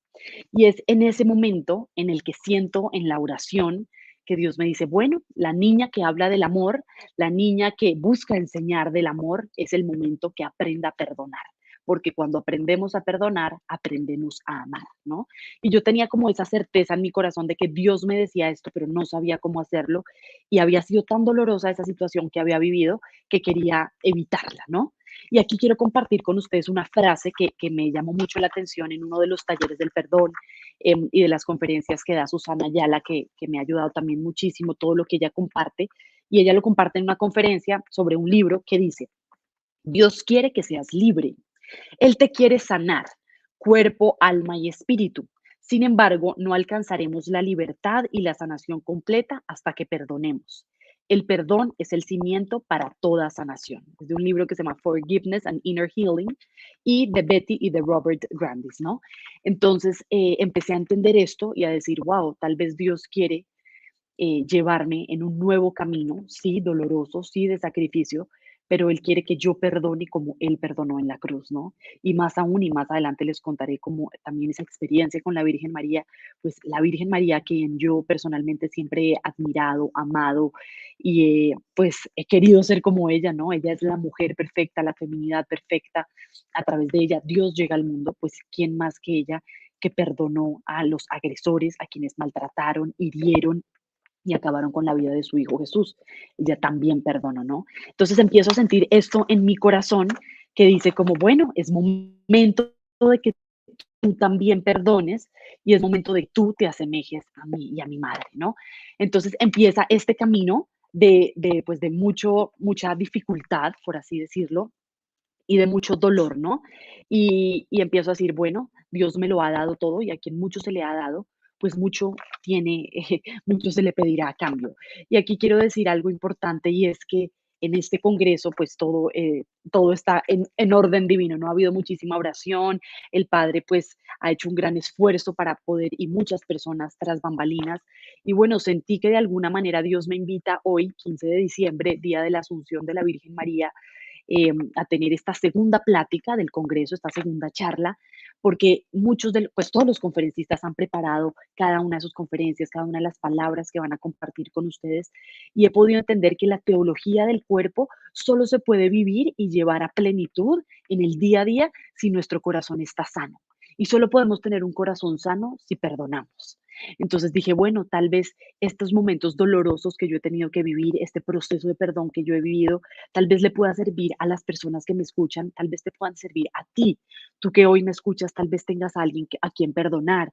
Y es en ese momento en el que siento en la oración que Dios me dice, bueno, la niña que habla del amor, la niña que busca enseñar del amor, es el momento que aprenda a perdonar. Porque cuando aprendemos a perdonar, aprendemos a amar, ¿no? Y yo tenía como esa certeza en mi corazón de que Dios me decía esto, pero no sabía cómo hacerlo. Y había sido tan dolorosa esa situación que había vivido que quería evitarla, ¿no? Y aquí quiero compartir con ustedes una frase que me llamó mucho la atención en uno de los talleres del perdón y de las conferencias que da Susana Ayala, que me ha ayudado también muchísimo todo lo que ella comparte. Y ella lo comparte en una conferencia sobre un libro que dice, Dios quiere que seas libre. Él te quiere sanar, cuerpo, alma y espíritu. Sin embargo, no alcanzaremos la libertad y la sanación completa hasta que perdonemos. El perdón es el cimiento para toda sanación. Es de un libro que se llama Forgiveness and Inner Healing y de Betty y de Robert Grandis, ¿no? Entonces empecé a entender esto y a decir, wow, tal vez Dios quiere llevarme en un nuevo camino, sí, doloroso, sí, de sacrificio, pero Él quiere que yo perdone como Él perdonó en la cruz, ¿no? Y más aún, y más adelante les contaré como también esa experiencia con la Virgen María, pues la Virgen María, quien yo personalmente siempre he admirado, amado y pues he querido ser como ella, ¿no? Ella es la mujer perfecta, la feminidad perfecta, a través de ella Dios llega al mundo, pues ¿quién más que ella que perdonó a los agresores, a quienes maltrataron, hirieron y acabaron con la vida de su hijo Jesús? Ella también perdonó, ¿no? Entonces empiezo a sentir esto en mi corazón que dice como, bueno, es momento de que tú también perdones y es momento de que tú te asemejes a mí y a mi madre, ¿no? Entonces empieza este camino pues de mucha dificultad, por así decirlo, y de mucho dolor, ¿no? Y empiezo a decir, bueno, Dios me lo ha dado todo y a quien mucho se le ha dado, pues mucho tiene, mucho se le pedirá a cambio. Y aquí quiero decir algo importante y es que en este congreso, pues todo está en orden divino, ¿no? Ha habido muchísima oración, el Padre pues ha hecho un gran esfuerzo para poder y muchas personas tras bambalinas. Y bueno, sentí que de alguna manera Dios me invita hoy, 15 de diciembre, Día de la Asunción de la Virgen María, a tener esta segunda plática del Congreso, esta segunda charla, porque pues todos los conferencistas han preparado cada una de sus conferencias, cada una de las palabras que van a compartir con ustedes, y he podido entender que la teología del cuerpo solo se puede vivir y llevar a plenitud en el día a día si nuestro corazón está sano. Y solo podemos tener un corazón sano si perdonamos. Entonces dije, bueno, tal vez estos momentos dolorosos que yo he tenido que vivir, este proceso de perdón que yo he vivido, tal vez le pueda servir a las personas que me escuchan, tal vez te puedan servir a ti. Tú que hoy me escuchas, tal vez tengas a alguien a quien perdonar.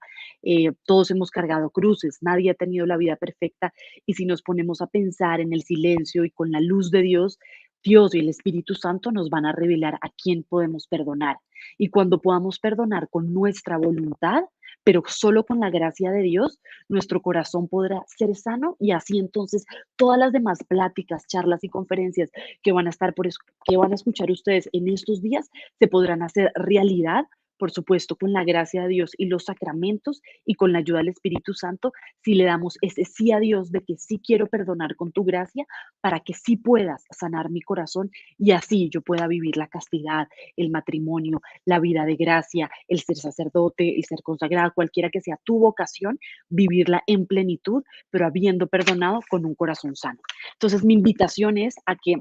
Todos hemos cargado cruces, nadie ha tenido la vida perfecta y si nos ponemos a pensar en el silencio y con la luz de Dios, Dios y el Espíritu Santo nos van a revelar a quién podemos perdonar. Y cuando podamos perdonar con nuestra voluntad, pero solo con la gracia de Dios, nuestro corazón podrá ser sano y así entonces todas las demás pláticas, charlas y conferencias que van a escuchar ustedes en estos días se podrán hacer realidad, por supuesto, con la gracia de Dios y los sacramentos y con la ayuda del Espíritu Santo, si le damos ese sí a Dios de que sí quiero perdonar con tu gracia, para que sí puedas sanar mi corazón y así yo pueda vivir la castidad, el matrimonio, la vida de gracia, el ser sacerdote, el ser consagrado, cualquiera que sea tu vocación, vivirla en plenitud, pero habiendo perdonado con un corazón sano. Entonces, mi invitación es a que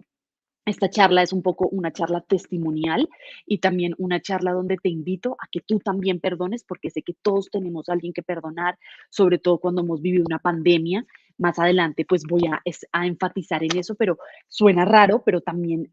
esta charla es un poco una charla testimonial y también una charla donde te invito a que tú también perdones, porque sé que todos tenemos a alguien que perdonar, sobre todo cuando hemos vivido una pandemia. Más adelante, pues voy a enfatizar en eso, pero suena raro, pero también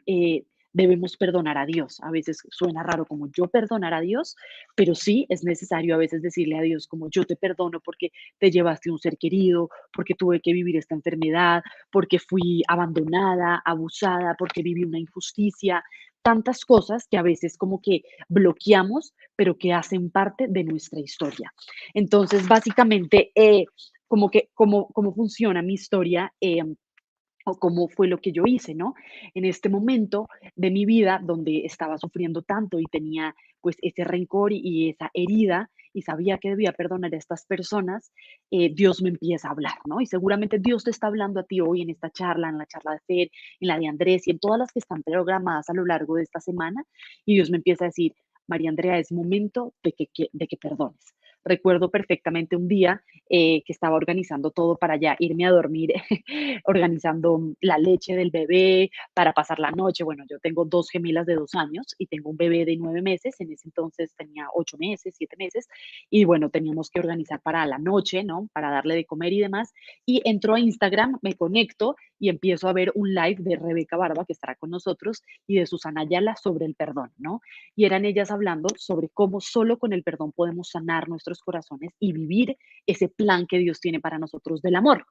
debemos perdonar a Dios. A veces suena raro como yo perdonar a Dios, pero sí es necesario a veces decirle a Dios como yo te perdono porque te llevaste un ser querido, porque tuve que vivir esta enfermedad, porque fui abandonada, abusada, porque viví una injusticia, tantas cosas que a veces como que bloqueamos, pero que hacen parte de nuestra historia. Entonces, básicamente, cómo funciona mi historia, o cómo fue lo que yo hice, ¿no? En este momento de mi vida donde estaba sufriendo tanto y tenía pues ese rencor y esa herida y sabía que debía perdonar a estas personas, Dios me empieza a hablar, ¿no? Y seguramente Dios te está hablando a ti hoy en esta charla, en la charla de Fer, en la de Andrés y en todas las que están programadas a lo largo de esta semana. Y Dios me empieza a decir, María Andrea, es momento de que perdones. Recuerdo perfectamente un día que estaba organizando todo para ya irme a dormir, organizando la leche del bebé para pasar la noche. Bueno, yo tengo dos gemelas de 2 años y tengo un bebé de 9 meses. En ese entonces tenía 8 meses, 7 meses. Y bueno, teníamos que organizar para la noche, ¿no? Para darle de comer y demás. Y entro a Instagram, me conecto y empiezo a ver un live de Rebeca Barba, que estará con nosotros, y de Susana Ayala sobre el perdón, ¿no? Y eran ellas hablando sobre cómo solo con el perdón podemos sanar nuestros corazones y vivir ese plan que Dios tiene para nosotros del amor.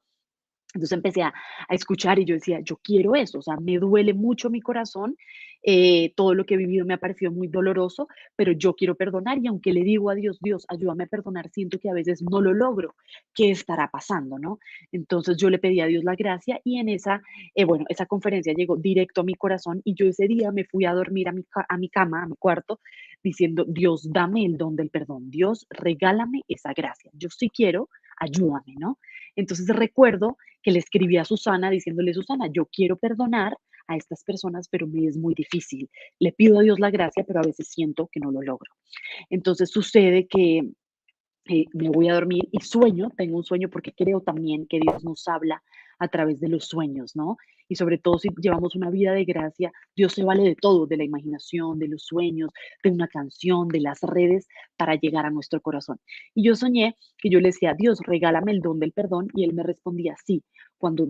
Entonces empecé a escuchar y yo decía, yo quiero eso, o sea, me duele mucho mi corazón, todo lo que he vivido me ha parecido muy doloroso, pero yo quiero perdonar y aunque le digo a Dios, Dios, ayúdame a perdonar, siento que a veces no lo logro. ¿Qué estará pasando, no? Entonces yo le pedí a Dios la gracia y en esa, bueno, esa conferencia llegó directo a mi corazón y yo ese día me fui a dormir a mi cama, a mi cuarto, diciendo, Dios, dame el don del perdón, Dios, regálame esa gracia, yo sí quiero, ayúdame, ¿no? Entonces recuerdo que le escribí a Susana diciéndole, Susana, yo quiero perdonar a estas personas, pero me es muy difícil. Le pido a Dios la gracia, pero a veces siento que no lo logro. Entonces sucede que me voy a dormir y sueño, tengo un sueño porque creo también que Dios nos habla a través de los sueños, ¿no? Y sobre todo si llevamos una vida de gracia, Dios se vale de todo, de la imaginación, de los sueños, de una canción, de las redes, para llegar a nuestro corazón. Y yo soñé que yo le decía, Dios, regálame el don del perdón, y él me respondía, sí, cuando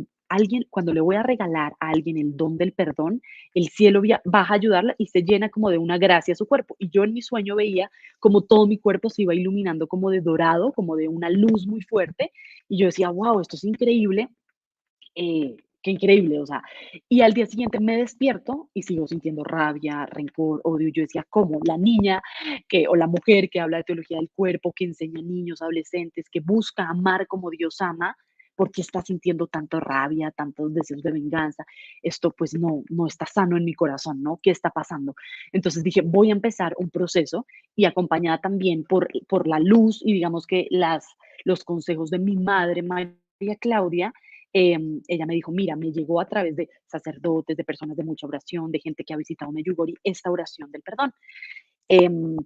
le voy a regalar a alguien el don del perdón, el cielo baja a ayudarla y se llena como de una gracia a su cuerpo. Y yo en mi sueño veía como todo mi cuerpo se iba iluminando como de dorado, como de una luz muy fuerte, y yo decía, wow, esto es increíble, qué increíble, o sea, y al día siguiente me despierto y sigo sintiendo rabia, rencor, odio. Yo decía, ¿cómo? La niña o la mujer que habla de teología del cuerpo, que enseña a niños, adolescentes, que busca amar como Dios ama, ¿por qué está sintiendo tanto rabia, tantos deseos de venganza? Esto pues no está sano en mi corazón, ¿no? ¿Qué está pasando? Entonces dije, voy a empezar un proceso y acompañada también por la luz y digamos que los consejos de mi madre, María Claudia. Ella me dijo, mira, me llegó a través de sacerdotes, de personas de mucha oración, de gente que ha visitado Medjugorje, esta oración del perdón. Em,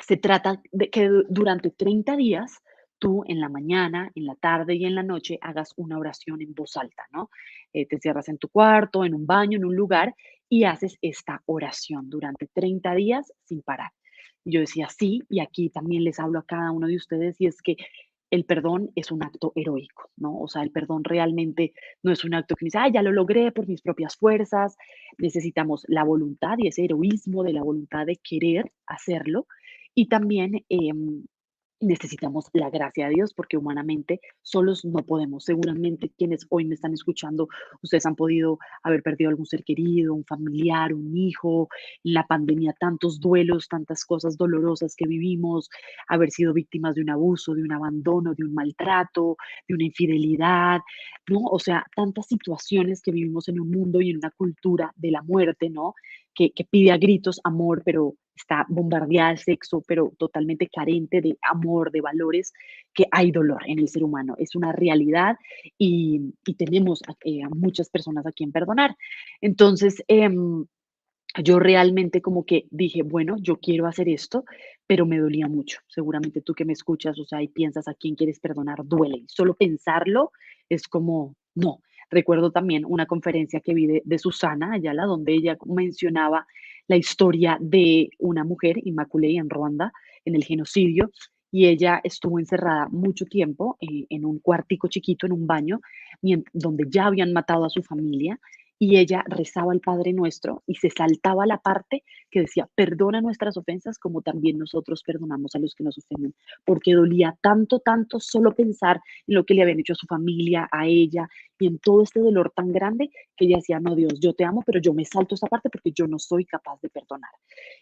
Se trata de que durante 30 días tú en la mañana, en la tarde y en la noche hagas una oración en voz alta, ¿no? Te encierras en tu cuarto, en un baño, en un lugar y haces esta oración durante 30 días sin parar. Y yo decía, sí, y aquí también les hablo a cada uno de ustedes y es que el perdón es un acto heroico, ¿no? O sea, el perdón realmente no es un acto que dice, ah, ya lo logré por mis propias fuerzas. Necesitamos la voluntad y ese heroísmo de la voluntad de querer hacerlo. Y también necesitamos la gracia de Dios porque humanamente solos no podemos. Seguramente quienes hoy me están escuchando, ustedes han podido haber perdido algún ser querido, un familiar, un hijo, en la pandemia tantos duelos, tantas cosas dolorosas que vivimos, haber sido víctimas de un abuso, de un abandono, de un maltrato, de una infidelidad, ¿no? O sea, tantas situaciones que vivimos en un mundo y en una cultura de la muerte, ¿no? Que pide a gritos amor, pero está bombardeada de sexo, pero totalmente carente de amor, de valores, que hay dolor en el ser humano. Es una realidad y tenemos a muchas personas a quien perdonar. Entonces, yo realmente como que dije, bueno, yo quiero hacer esto, pero me dolía mucho. Seguramente tú que me escuchas, o sea, y piensas a quién quieres perdonar, duele. Solo pensarlo es como, no. Recuerdo también una conferencia que vi de Susana Ayala, donde ella mencionaba la historia de una mujer, Immaculée, en Ruanda, en el genocidio, y ella estuvo encerrada mucho tiempo en un cuartico chiquito, en un baño, donde ya habían matado a su familia, y ella rezaba el Padre Nuestro y se saltaba la parte que decía, perdona nuestras ofensas como también nosotros perdonamos a los que nos ofenden, porque dolía tanto, tanto solo pensar en lo que le habían hecho a su familia, a ella, y en todo este dolor tan grande que ella decía, no, Dios, yo te amo, pero yo me salto esa parte porque yo no soy capaz de perdonar.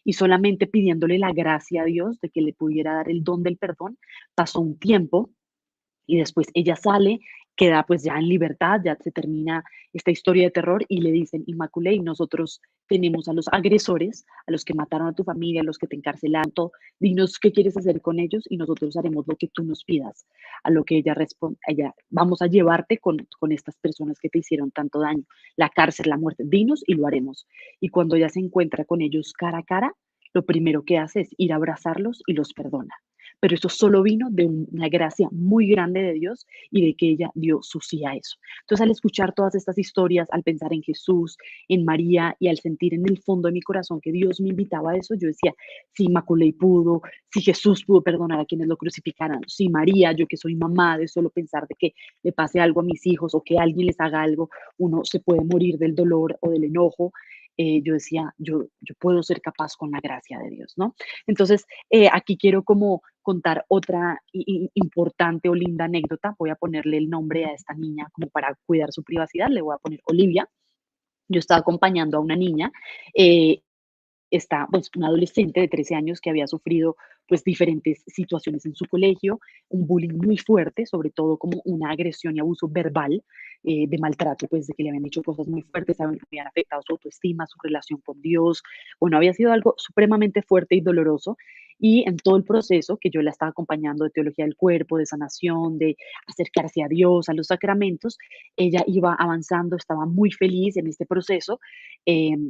Y solamente pidiéndole la gracia a Dios de que le pudiera dar el don del perdón, pasó un tiempo y después ella sale, queda pues ya en libertad, ya se termina esta historia de terror y le dicen, Immaculée, nosotros tenemos a los agresores, a los que mataron a tu familia, a los que te encarcelaron, todo, dinos qué quieres hacer con ellos y nosotros haremos lo que tú nos pidas. A lo que ella responde, ella, vamos a llevarte con estas personas que te hicieron tanto daño, la cárcel, la muerte, dinos y lo haremos. Y cuando ella se encuentra con ellos cara a cara, lo primero que hace es ir a abrazarlos y los perdona, pero eso solo vino de una gracia muy grande de Dios y de que ella dio su sí a eso. Entonces, al escuchar todas estas historias, al pensar en Jesús, en María y al sentir en el fondo de mi corazón que Dios me invitaba a eso, yo decía, si Inmaculée pudo, si Jesús pudo perdonar a quienes lo crucificaran, si María, yo que soy mamá, de solo pensar de que le pase algo a mis hijos o que alguien les haga algo, uno se puede morir del dolor o del enojo. Yo decía, yo puedo ser capaz con la gracia de Dios, ¿no? Entonces, aquí quiero como contar otra importante o linda anécdota. Voy a ponerle el nombre a esta niña como para cuidar su privacidad. Le voy a poner Olivia. Yo estaba acompañando a una niña, eh, está, pues, una adolescente de 13 años que había sufrido, pues, diferentes situaciones en su colegio, un bullying muy fuerte, sobre todo como una agresión y abuso verbal, de maltrato, pues, de que le habían dicho cosas muy fuertes, habían afectado su autoestima, su relación con Dios. Bueno, había sido algo supremamente fuerte y doloroso, y en todo el proceso que yo la estaba acompañando de teología del cuerpo, de sanación, de acercarse a Dios, a los sacramentos, ella iba avanzando, estaba muy feliz en este proceso,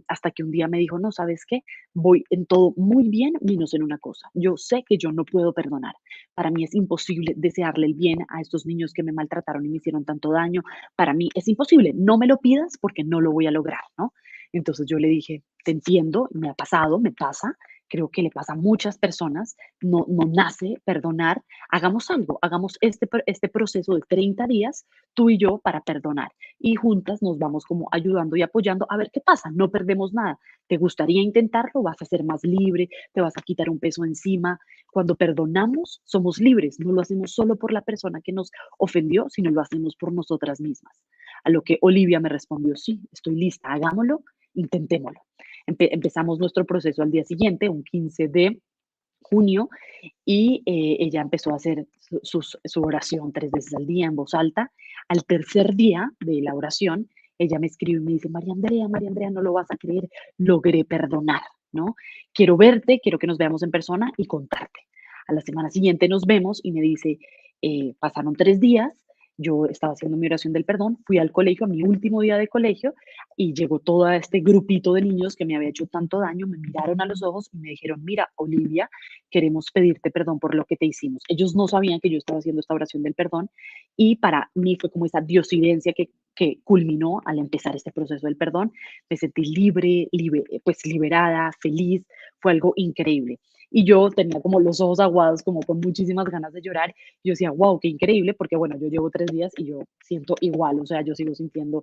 hasta que un día me dijo: "No, ¿sabes qué? Voy en todo muy bien, menos en una cosa. Yo sé que yo no puedo perdonar. Para mí es imposible desearle el bien a estos niños que me maltrataron y me hicieron tanto daño. Para mí es imposible. No me lo pidas porque no lo voy a lograr, ¿no?". Entonces yo le dije, te entiendo, me ha pasado, me pasa, creo que le pasa a muchas personas, no nace perdonar. Hagamos algo, hagamos este proceso de 30 días, tú y yo, para perdonar. Y juntas nos vamos como ayudando y apoyando a ver qué pasa, no perdemos nada. ¿Te gustaría intentarlo? Vas a ser más libre, te vas a quitar un peso encima. Cuando perdonamos, somos libres, no lo hacemos solo por la persona que nos ofendió, sino lo hacemos por nosotras mismas. A lo que Olivia me respondió, sí, estoy lista, hagámoslo, intentémoslo. Empezamos nuestro proceso al día siguiente, un 15 de junio, y ella empezó a hacer su oración 3 veces al día en voz alta. Al tercer día de la oración, ella me escribe y me dice, María Andrea, no lo vas a creer, logré perdonar, ¿no? Quiero verte, quiero que nos veamos en persona y contarte. A la semana siguiente nos vemos y me dice, pasaron 3 días, yo estaba haciendo mi oración del perdón, fui al colegio, a mi último día de colegio, y llegó todo este grupito de niños que me había hecho tanto daño, me miraron a los ojos y me dijeron, mira, Olivia, queremos pedirte perdón por lo que te hicimos. Ellos no sabían que yo estaba haciendo esta oración del perdón y para mí fue como esa diosidencia que culminó al empezar este proceso del perdón. Me sentí pues liberada, feliz, fue algo increíble. Y yo tenía como los ojos aguados, como con muchísimas ganas de llorar. Yo decía, wow, qué increíble, porque bueno, yo llevo 3 días y yo siento igual, o sea, yo sigo sintiendo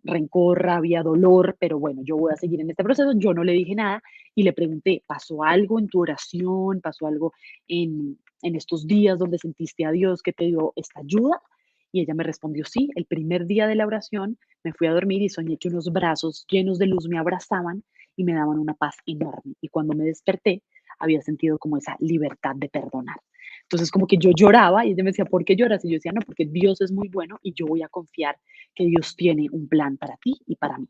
rencor, rabia, dolor, pero bueno, yo voy a seguir en este proceso. Yo no le dije nada y le pregunté, ¿pasó algo en tu oración? ¿Pasó algo en estos días donde sentiste a Dios que te dio esta ayuda? Y ella me respondió, sí, el primer día de la oración me fui a dormir y soñé que unos brazos llenos de luz me abrazaban y me daban una paz enorme. Y cuando me desperté, había sentido como esa libertad de perdonar. Entonces, como que yo lloraba y ella me decía, ¿por qué lloras? Y yo decía, no, porque Dios es muy bueno y yo voy a confiar que Dios tiene un plan para ti y para mí.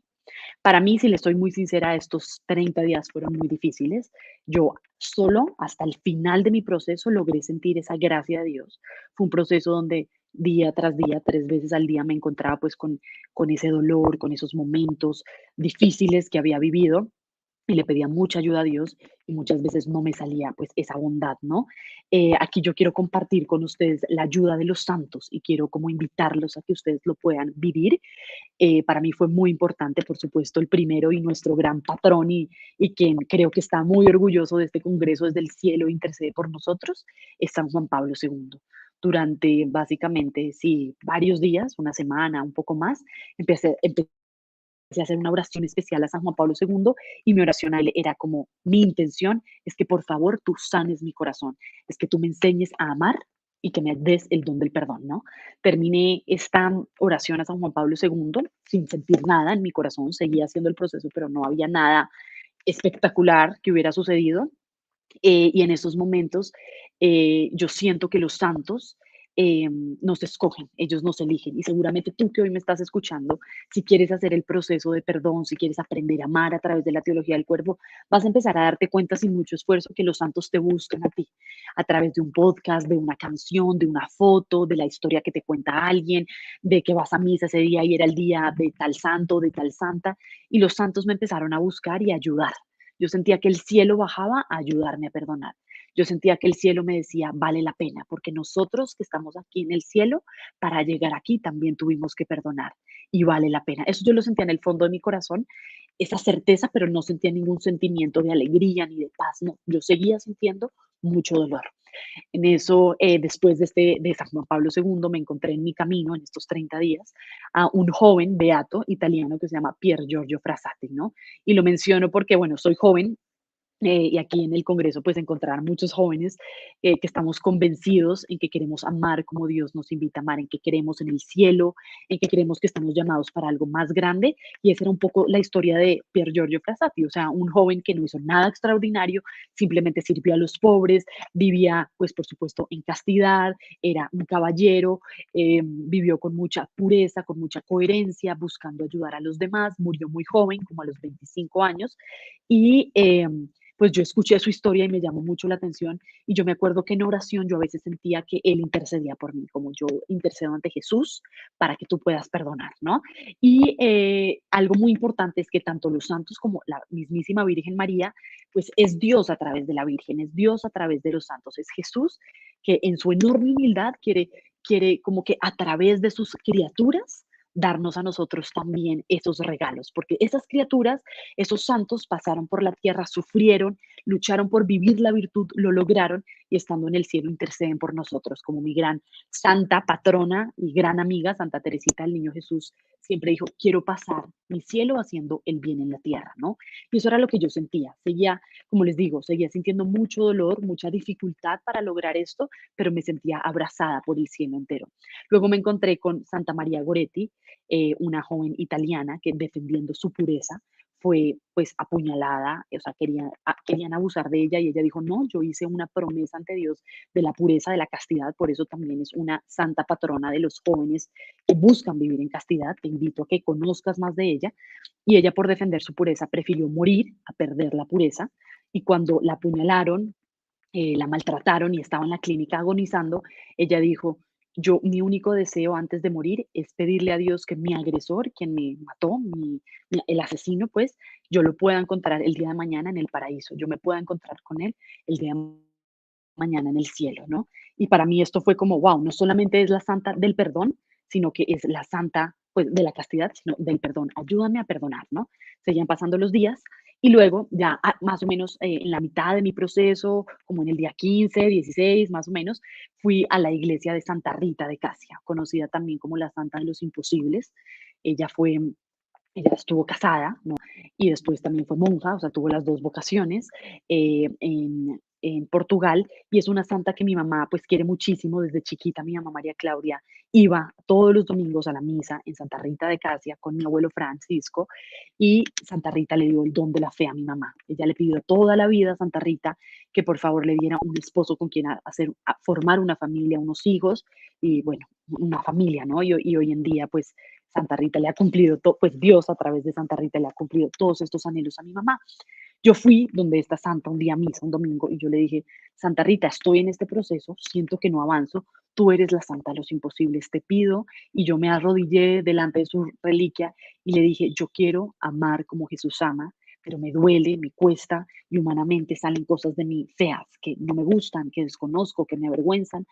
Para mí, si le estoy muy sincera, estos 30 días fueron muy difíciles. Yo solo hasta el final de mi proceso logré sentir esa gracia de Dios. Fue un proceso donde día tras día, 3 veces al día me encontraba pues con ese dolor, con esos momentos difíciles que había vivido y le pedía mucha ayuda a Dios y muchas veces no me salía pues esa bondad, ¿no? Aquí yo quiero compartir con ustedes la ayuda de los santos y quiero como invitarlos a que ustedes lo puedan vivir. Para mí fue muy importante, por supuesto, el primero y nuestro gran patrón y quien creo que está muy orgulloso de este congreso desde el cielo e intercede por nosotros, es San Juan Pablo II. Durante básicamente, sí, varios días, una semana, un poco más, empecé a hacer una oración especial a San Juan Pablo II y mi oración a él era como, mi intención es que por favor tú sanes mi corazón, es que tú me enseñes a amar y que me des el don del perdón, ¿no? Terminé esta oración a San Juan Pablo II sin sentir nada en mi corazón, seguía haciendo el proceso, pero no había nada espectacular que hubiera sucedido. Y en esos momentos yo siento que los santos nos escogen, ellos nos eligen. Y seguramente tú que hoy me estás escuchando, si quieres hacer el proceso de perdón, si quieres aprender a amar a través de la teología del cuerpo, vas a empezar a darte cuenta sin mucho esfuerzo que los santos te buscan a ti, a través de un podcast, de una canción, de una foto, de la historia que te cuenta alguien, de que vas a misa ese día y era el día de tal santo, de tal santa. Y los santos me empezaron a buscar y a ayudar. Yo sentía que el cielo bajaba a ayudarme a perdonar. Yo sentía que el cielo me decía, vale la pena, porque nosotros que estamos aquí en el cielo, para llegar aquí también tuvimos que perdonar y vale la pena. Eso yo lo sentía en el fondo de mi corazón, esa certeza, pero no sentía ningún sentimiento de alegría ni de paz, no, yo seguía sintiendo mucho dolor. En eso, después de San Juan Pablo II, me encontré en mi camino, en estos 30 días, a un joven beato italiano que se llama Pier Giorgio Frassati, ¿no? Y lo menciono porque, bueno, soy joven, y aquí en el Congreso, pues encontrar muchos jóvenes que estamos convencidos en que queremos amar como Dios nos invita a amar, en que creemos en el cielo, en que creemos que estamos llamados para algo más grande. Y esa era un poco la historia de Pier Giorgio Frassati, o sea, un joven que no hizo nada extraordinario, simplemente sirvió a los pobres, vivía, pues por supuesto, en castidad, era un caballero, vivió con mucha pureza, con mucha coherencia, buscando ayudar a los demás, murió muy joven, como a los 25 años, y pues yo escuché su historia y me llamó mucho la atención y yo me acuerdo que en oración yo a veces sentía que él intercedía por mí, como yo intercedo ante Jesús para que tú puedas perdonar, ¿no? Y algo muy importante es que tanto los santos como la mismísima Virgen María, pues es Dios a través de la Virgen, es Dios a través de los santos, es Jesús que en su enorme humildad quiere como que a través de sus criaturas darnos a nosotros también esos regalos, porque esas criaturas, esos santos pasaron por la tierra, sufrieron, lucharon por vivir la virtud, lo lograron y estando en el cielo interceden por nosotros, como mi gran santa patrona y gran amiga, Santa Teresita del Niño Jesús, siempre dijo, quiero pasar mi cielo haciendo el bien en la tierra, ¿no? Y eso era lo que yo sentía, seguía, como les digo, seguía sintiendo mucho dolor, mucha dificultad para lograr esto, pero me sentía abrazada por el cielo entero. Luego me encontré con Santa María Goretti, una joven italiana que defendiendo su pureza fue pues apuñalada, o sea, querían abusar de ella y ella dijo, no, yo hice una promesa ante Dios de la pureza, de la castidad, por eso también es una santa patrona de los jóvenes que buscan vivir en castidad, te invito a que conozcas más de ella, y ella por defender su pureza prefirió morir a perder la pureza, y cuando la apuñalaron, la maltrataron y estaba en la clínica agonizando, ella dijo, yo mi único deseo antes de morir es pedirle a Dios que mi agresor, quien me mató, el asesino, pues, yo lo pueda encontrar el día de mañana en el paraíso, yo me pueda encontrar con él el día de mañana en el cielo, ¿no? Y para mí esto fue como, wow, no solamente es la santa del perdón, sino que es la santa, pues, de la castidad, sino del perdón. Ayúdame a perdonar, ¿no? Seguían pasando los días y luego ya más o menos en la mitad de mi proceso, como en el día 15, 16, más o menos, fui a la iglesia de Santa Rita de Casia, conocida también como la Santa de los Imposibles. Ella fue ella estuvo casada, ¿no? Y después también fue monja, o sea, tuvo las dos vocaciones en Portugal y es una santa que mi mamá pues quiere muchísimo. Desde chiquita mi mamá María Claudia iba todos los domingos a la misa en Santa Rita de Casia con mi abuelo Francisco y Santa Rita le dio el don de la fe a mi mamá. Ella le pidió toda la vida a Santa Rita que por favor le diera un esposo con quien formar una familia, unos hijos y bueno, una familia, ¿no? Y hoy en día pues Santa Rita le ha cumplido, pues Dios a través de Santa Rita le ha cumplido todos estos anhelos a mi mamá. Yo fui donde esta santa un día a misa, un domingo, y yo le dije, Santa Rita, estoy en este proceso, siento que no avanzo, tú eres la santa de los imposibles, te pido, y yo me arrodillé delante de su reliquia y le dije, yo quiero amar como Jesús ama, pero me duele, me cuesta, y humanamente salen cosas de mí feas, que no me gustan, que desconozco, que me avergüenzan.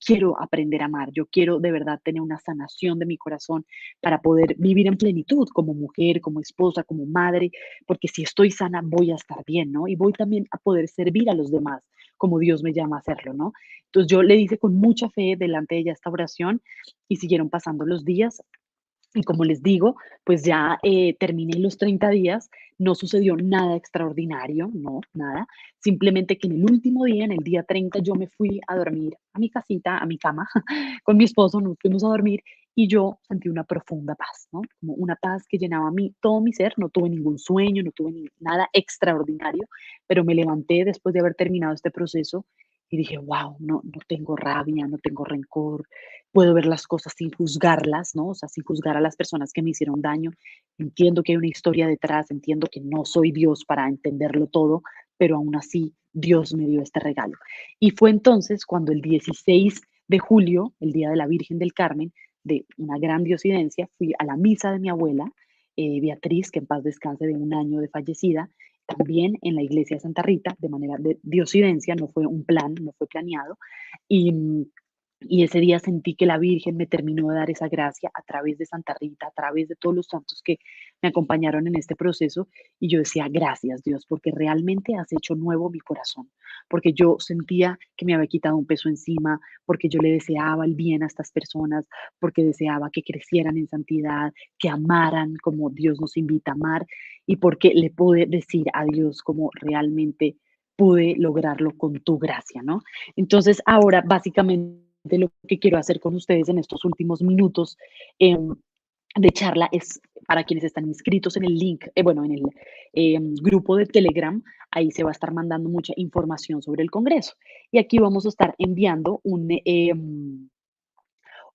Quiero aprender a amar, yo quiero de verdad tener una sanación de mi corazón para poder vivir en plenitud como mujer, como esposa, como madre, porque si estoy sana voy a estar bien, ¿no? Y voy también a poder servir a los demás como Dios me llama a hacerlo, ¿no? Entonces yo le hice con mucha fe delante de ella esta oración y siguieron pasando los días y como les digo, pues ya terminé los 30 días, no sucedió nada extraordinario, no, nada. Simplemente que en el último día, en el día 30, yo me fui a dormir a mi casita, a mi cama, con mi esposo, nos fuimos a dormir y yo sentí una profunda paz, ¿no? Como una paz que llenaba todo mi ser, no tuve ningún sueño, no tuve nada extraordinario, pero me levanté después de haber terminado este proceso y dije, wow, no tengo rabia, no tengo rencor, puedo ver las cosas sin juzgarlas, ¿no? O sea, sin juzgar a las personas que me hicieron daño. Entiendo que hay una historia detrás, entiendo que no soy Dios para entenderlo todo, pero aún así Dios me dio este regalo. Y fue entonces cuando el 16 de julio, el día de la Virgen del Carmen, de una gran diosidencia, fui a la misa de mi abuela, Beatriz, que en paz descanse, de un año de fallecida, también en la iglesia de Santa Rita, de manera de diosidencia, no fue un plan, no fue planeado. Y, y ese día sentí que la Virgen me terminó de dar esa gracia a través de Santa Rita, a través de todos los santos que me acompañaron en este proceso. Y yo decía, gracias Dios, porque realmente has hecho nuevo mi corazón, porque yo sentía que me había quitado un peso encima, porque yo le deseaba el bien a estas personas, porque deseaba que crecieran en santidad, que amaran como Dios nos invita a amar, y porque le pude decir a Dios como realmente pude lograrlo con tu gracia, ¿no? Entonces, ahora básicamente lo que quiero hacer con ustedes en estos últimos minutos de charla es para quienes están inscritos en el link, bueno, en el grupo de Telegram, ahí se va a estar mandando mucha información sobre el Congreso. Y aquí vamos a estar enviando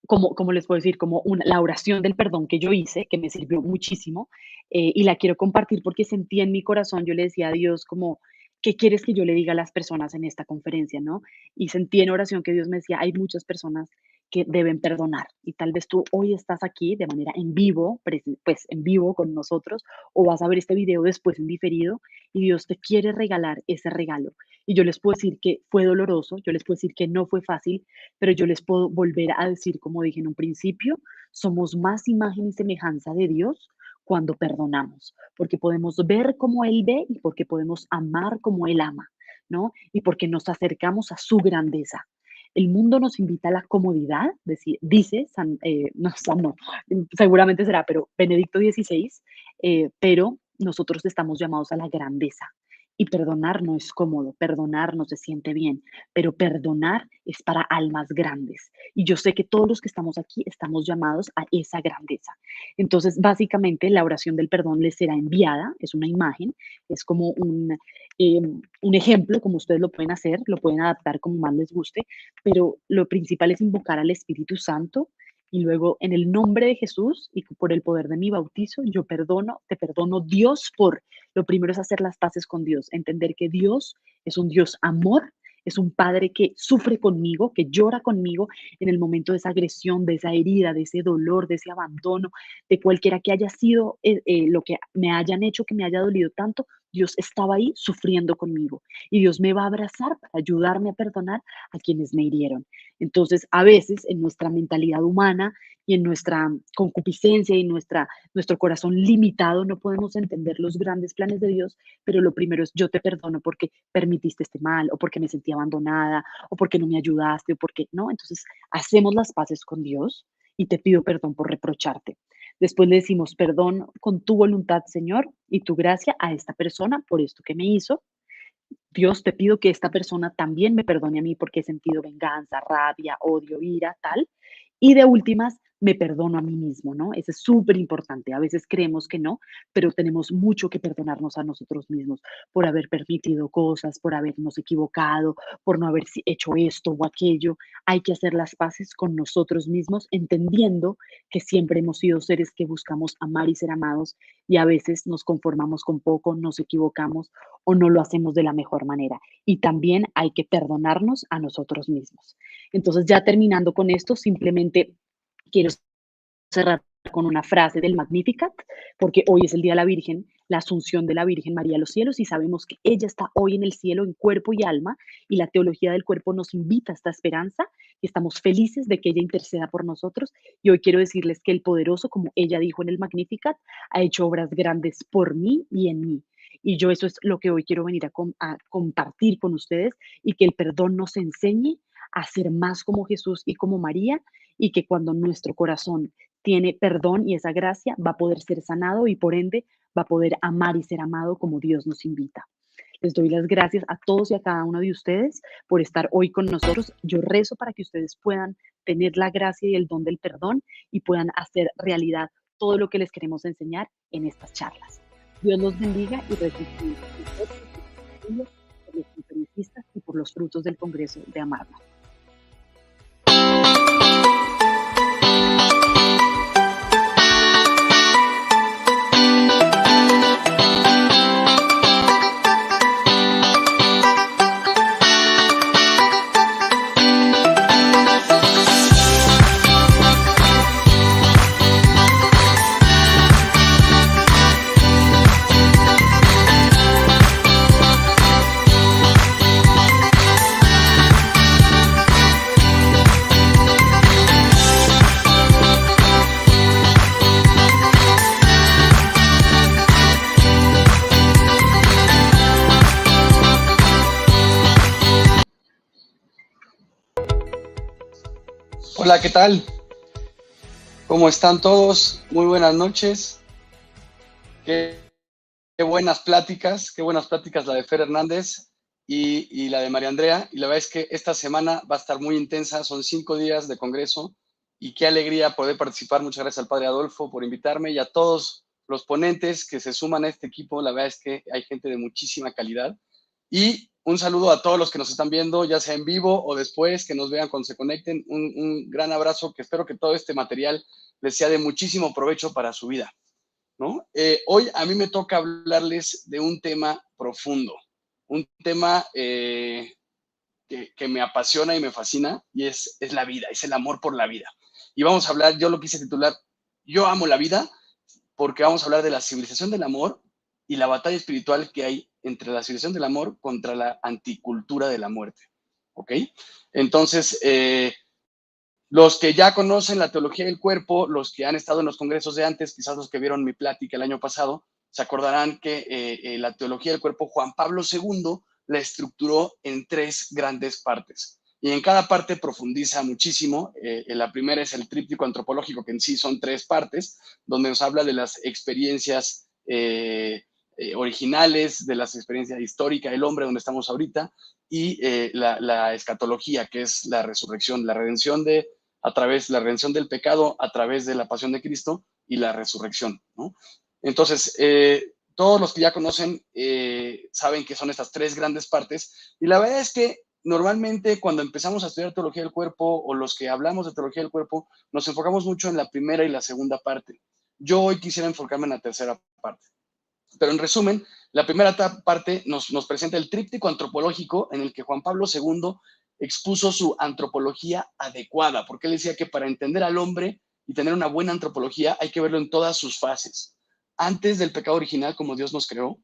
como les puedo decir, la oración del perdón que yo hice, que me sirvió muchísimo, y la quiero compartir porque sentí en mi corazón, yo le decía a Dios como, ¿qué quieres que yo le diga a las personas en esta conferencia, no? Y sentí en oración que Dios me decía, hay muchas personas que deben perdonar, y tal vez tú hoy estás aquí de manera en vivo, pues en vivo con nosotros, o vas a ver este video después en diferido, y Dios te quiere regalar ese regalo. Y yo les puedo decir que fue doloroso, yo les puedo decir que no fue fácil, pero yo les puedo volver a decir, como dije en un principio, somos más imagen y semejanza de Dios cuando perdonamos, porque podemos ver como Él ve y porque podemos amar como Él ama, ¿no? Y porque nos acercamos a su grandeza. El mundo nos invita a la comodidad, dice, no, seguramente será, pero Benedicto XVI, pero nosotros estamos llamados a la grandeza. Y perdonar no es cómodo, perdonar no se siente bien, pero perdonar es para almas grandes. Y yo sé que todos los que estamos aquí estamos llamados a esa grandeza. Entonces, básicamente, la oración del perdón les será enviada, es una imagen, es como un ejemplo, como ustedes lo pueden hacer, lo pueden adaptar como más les guste, pero lo principal es invocar al Espíritu Santo y luego en el nombre de Jesús y por el poder de mi bautizo, yo te perdono Dios lo primero es hacer las paces con Dios, entender que Dios es un Dios amor, es un Padre que sufre conmigo, que llora conmigo en el momento de esa agresión, de esa herida, de ese dolor, de ese abandono, de cualquiera que haya sido lo que me hayan hecho, que me haya dolido tanto, Dios estaba ahí sufriendo conmigo y Dios me va a abrazar para ayudarme a perdonar a quienes me hirieron. Entonces, a veces en nuestra mentalidad humana y en nuestra concupiscencia y nuestro corazón limitado no podemos entender los grandes planes de Dios, pero lo primero es yo te perdono porque permitiste este mal o porque me sentí abandonada o porque no me ayudaste o porque no. Entonces, hacemos las paces con Dios y te pido perdón por reprocharte. Después le decimos perdón con tu voluntad, Señor, y tu gracia a esta persona por esto que me hizo. Dios, te pido que esta persona también me perdone a mí porque he sentido venganza, rabia, odio, ira, tal. Y de últimas, me perdono a mí mismo, ¿no? Eso es súper importante. A veces creemos que no, pero tenemos mucho que perdonarnos a nosotros mismos por haber permitido cosas, por habernos equivocado, por no haber hecho esto o aquello. Hay que hacer las paces con nosotros mismos, entendiendo que siempre hemos sido seres que buscamos amar y ser amados y a veces nos conformamos con poco, nos equivocamos o no lo hacemos de la mejor manera. Y también hay que perdonarnos a nosotros mismos. Entonces, ya terminando con esto, simplemente quiero cerrar con una frase del Magnificat, porque hoy es el Día de la Virgen, la Asunción de la Virgen María a los cielos, y sabemos que ella está hoy en el cielo en cuerpo y alma, y la teología del cuerpo nos invita a esta esperanza, y estamos felices de que ella interceda por nosotros, y hoy quiero decirles que el poderoso, como ella dijo en el Magnificat, ha hecho obras grandes por mí y en mí. Y yo eso es lo que hoy quiero venir a compartir con ustedes, y que el perdón nos enseñe a ser más como Jesús y como María, y que cuando nuestro corazón tiene perdón y esa gracia, va a poder ser sanado y por ende va a poder amar y ser amado como Dios nos invita. Les doy las gracias a todos y a cada uno de ustedes por estar hoy con nosotros. Yo rezo para que ustedes puedan tener la gracia y el don del perdón y puedan hacer realidad todo lo que les queremos enseñar en estas charlas. Dios los bendiga y reciban por los conferencistas y por los frutos del Congreso de Amarnos. Hola, ¿qué tal? ¿Cómo están todos? Muy buenas noches. Qué buenas pláticas la de Fer Hernández y la de María Andrea. Y la verdad es que esta semana va a estar muy intensa, son 5 días de congreso y qué alegría poder participar. Muchas gracias al Padre Adolfo por invitarme y a todos los ponentes que se suman a este equipo. La verdad es que hay gente de muchísima calidad. Y un saludo a todos los que nos están viendo, ya sea en vivo o después, que nos vean cuando se conecten. Un gran abrazo, que espero que todo este material les sea de muchísimo provecho para su vida, ¿no? Hoy a mí me toca hablarles de un tema profundo, un tema que me apasiona y me fascina, y es la vida, es el amor por la vida. Y vamos a hablar, yo lo quise titular, Yo amo la vida, porque vamos a hablar de la civilización del amor y la batalla espiritual que hay entre la civilización del amor contra la anticultura de la muerte, ¿ok? Entonces, los que ya conocen la teología del cuerpo, los que han estado en los congresos de antes, quizás los que vieron mi plática el año pasado, se acordarán que la teología del cuerpo, Juan Pablo II la estructuró en 3 grandes partes. Y en cada parte profundiza muchísimo. La primera es el tríptico antropológico, que en sí son 3 partes, donde nos habla de las experiencias originales, de las experiencias históricas del hombre, donde estamos ahorita, y la escatología, que es la resurrección, la redención la redención del pecado a través de la pasión de Cristo y la resurrección, ¿no? Entonces, todos los que ya conocen saben que son estas 3 grandes partes, y la verdad es que normalmente cuando empezamos a estudiar teología del cuerpo, o los que hablamos de teología del cuerpo, nos enfocamos mucho en la primera y la segunda parte. Yo hoy quisiera enfocarme en la tercera parte. Pero en resumen, la primera parte nos presenta el tríptico antropológico, en el que Juan Pablo II expuso su antropología adecuada, porque él decía que para entender al hombre y tener una buena antropología hay que verlo en todas sus fases. Antes del pecado original, como Dios nos creó,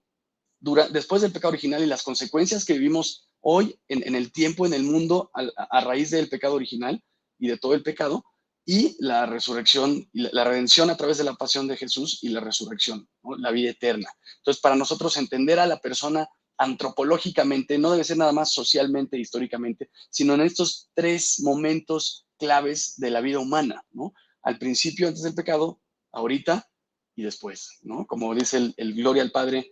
después del pecado original y las consecuencias que vivimos hoy en el tiempo, en el mundo, a raíz del pecado original y de todo el pecado, y la resurrección, y la redención a través de la pasión de Jesús y la resurrección, ¿no? La vida eterna. Entonces, para nosotros entender a la persona antropológicamente no debe ser nada más socialmente, históricamente, sino en estos 3 momentos claves de la vida humana, ¿no? Al principio, antes del pecado, ahorita y después, ¿no? Como dice el Gloria al Padre,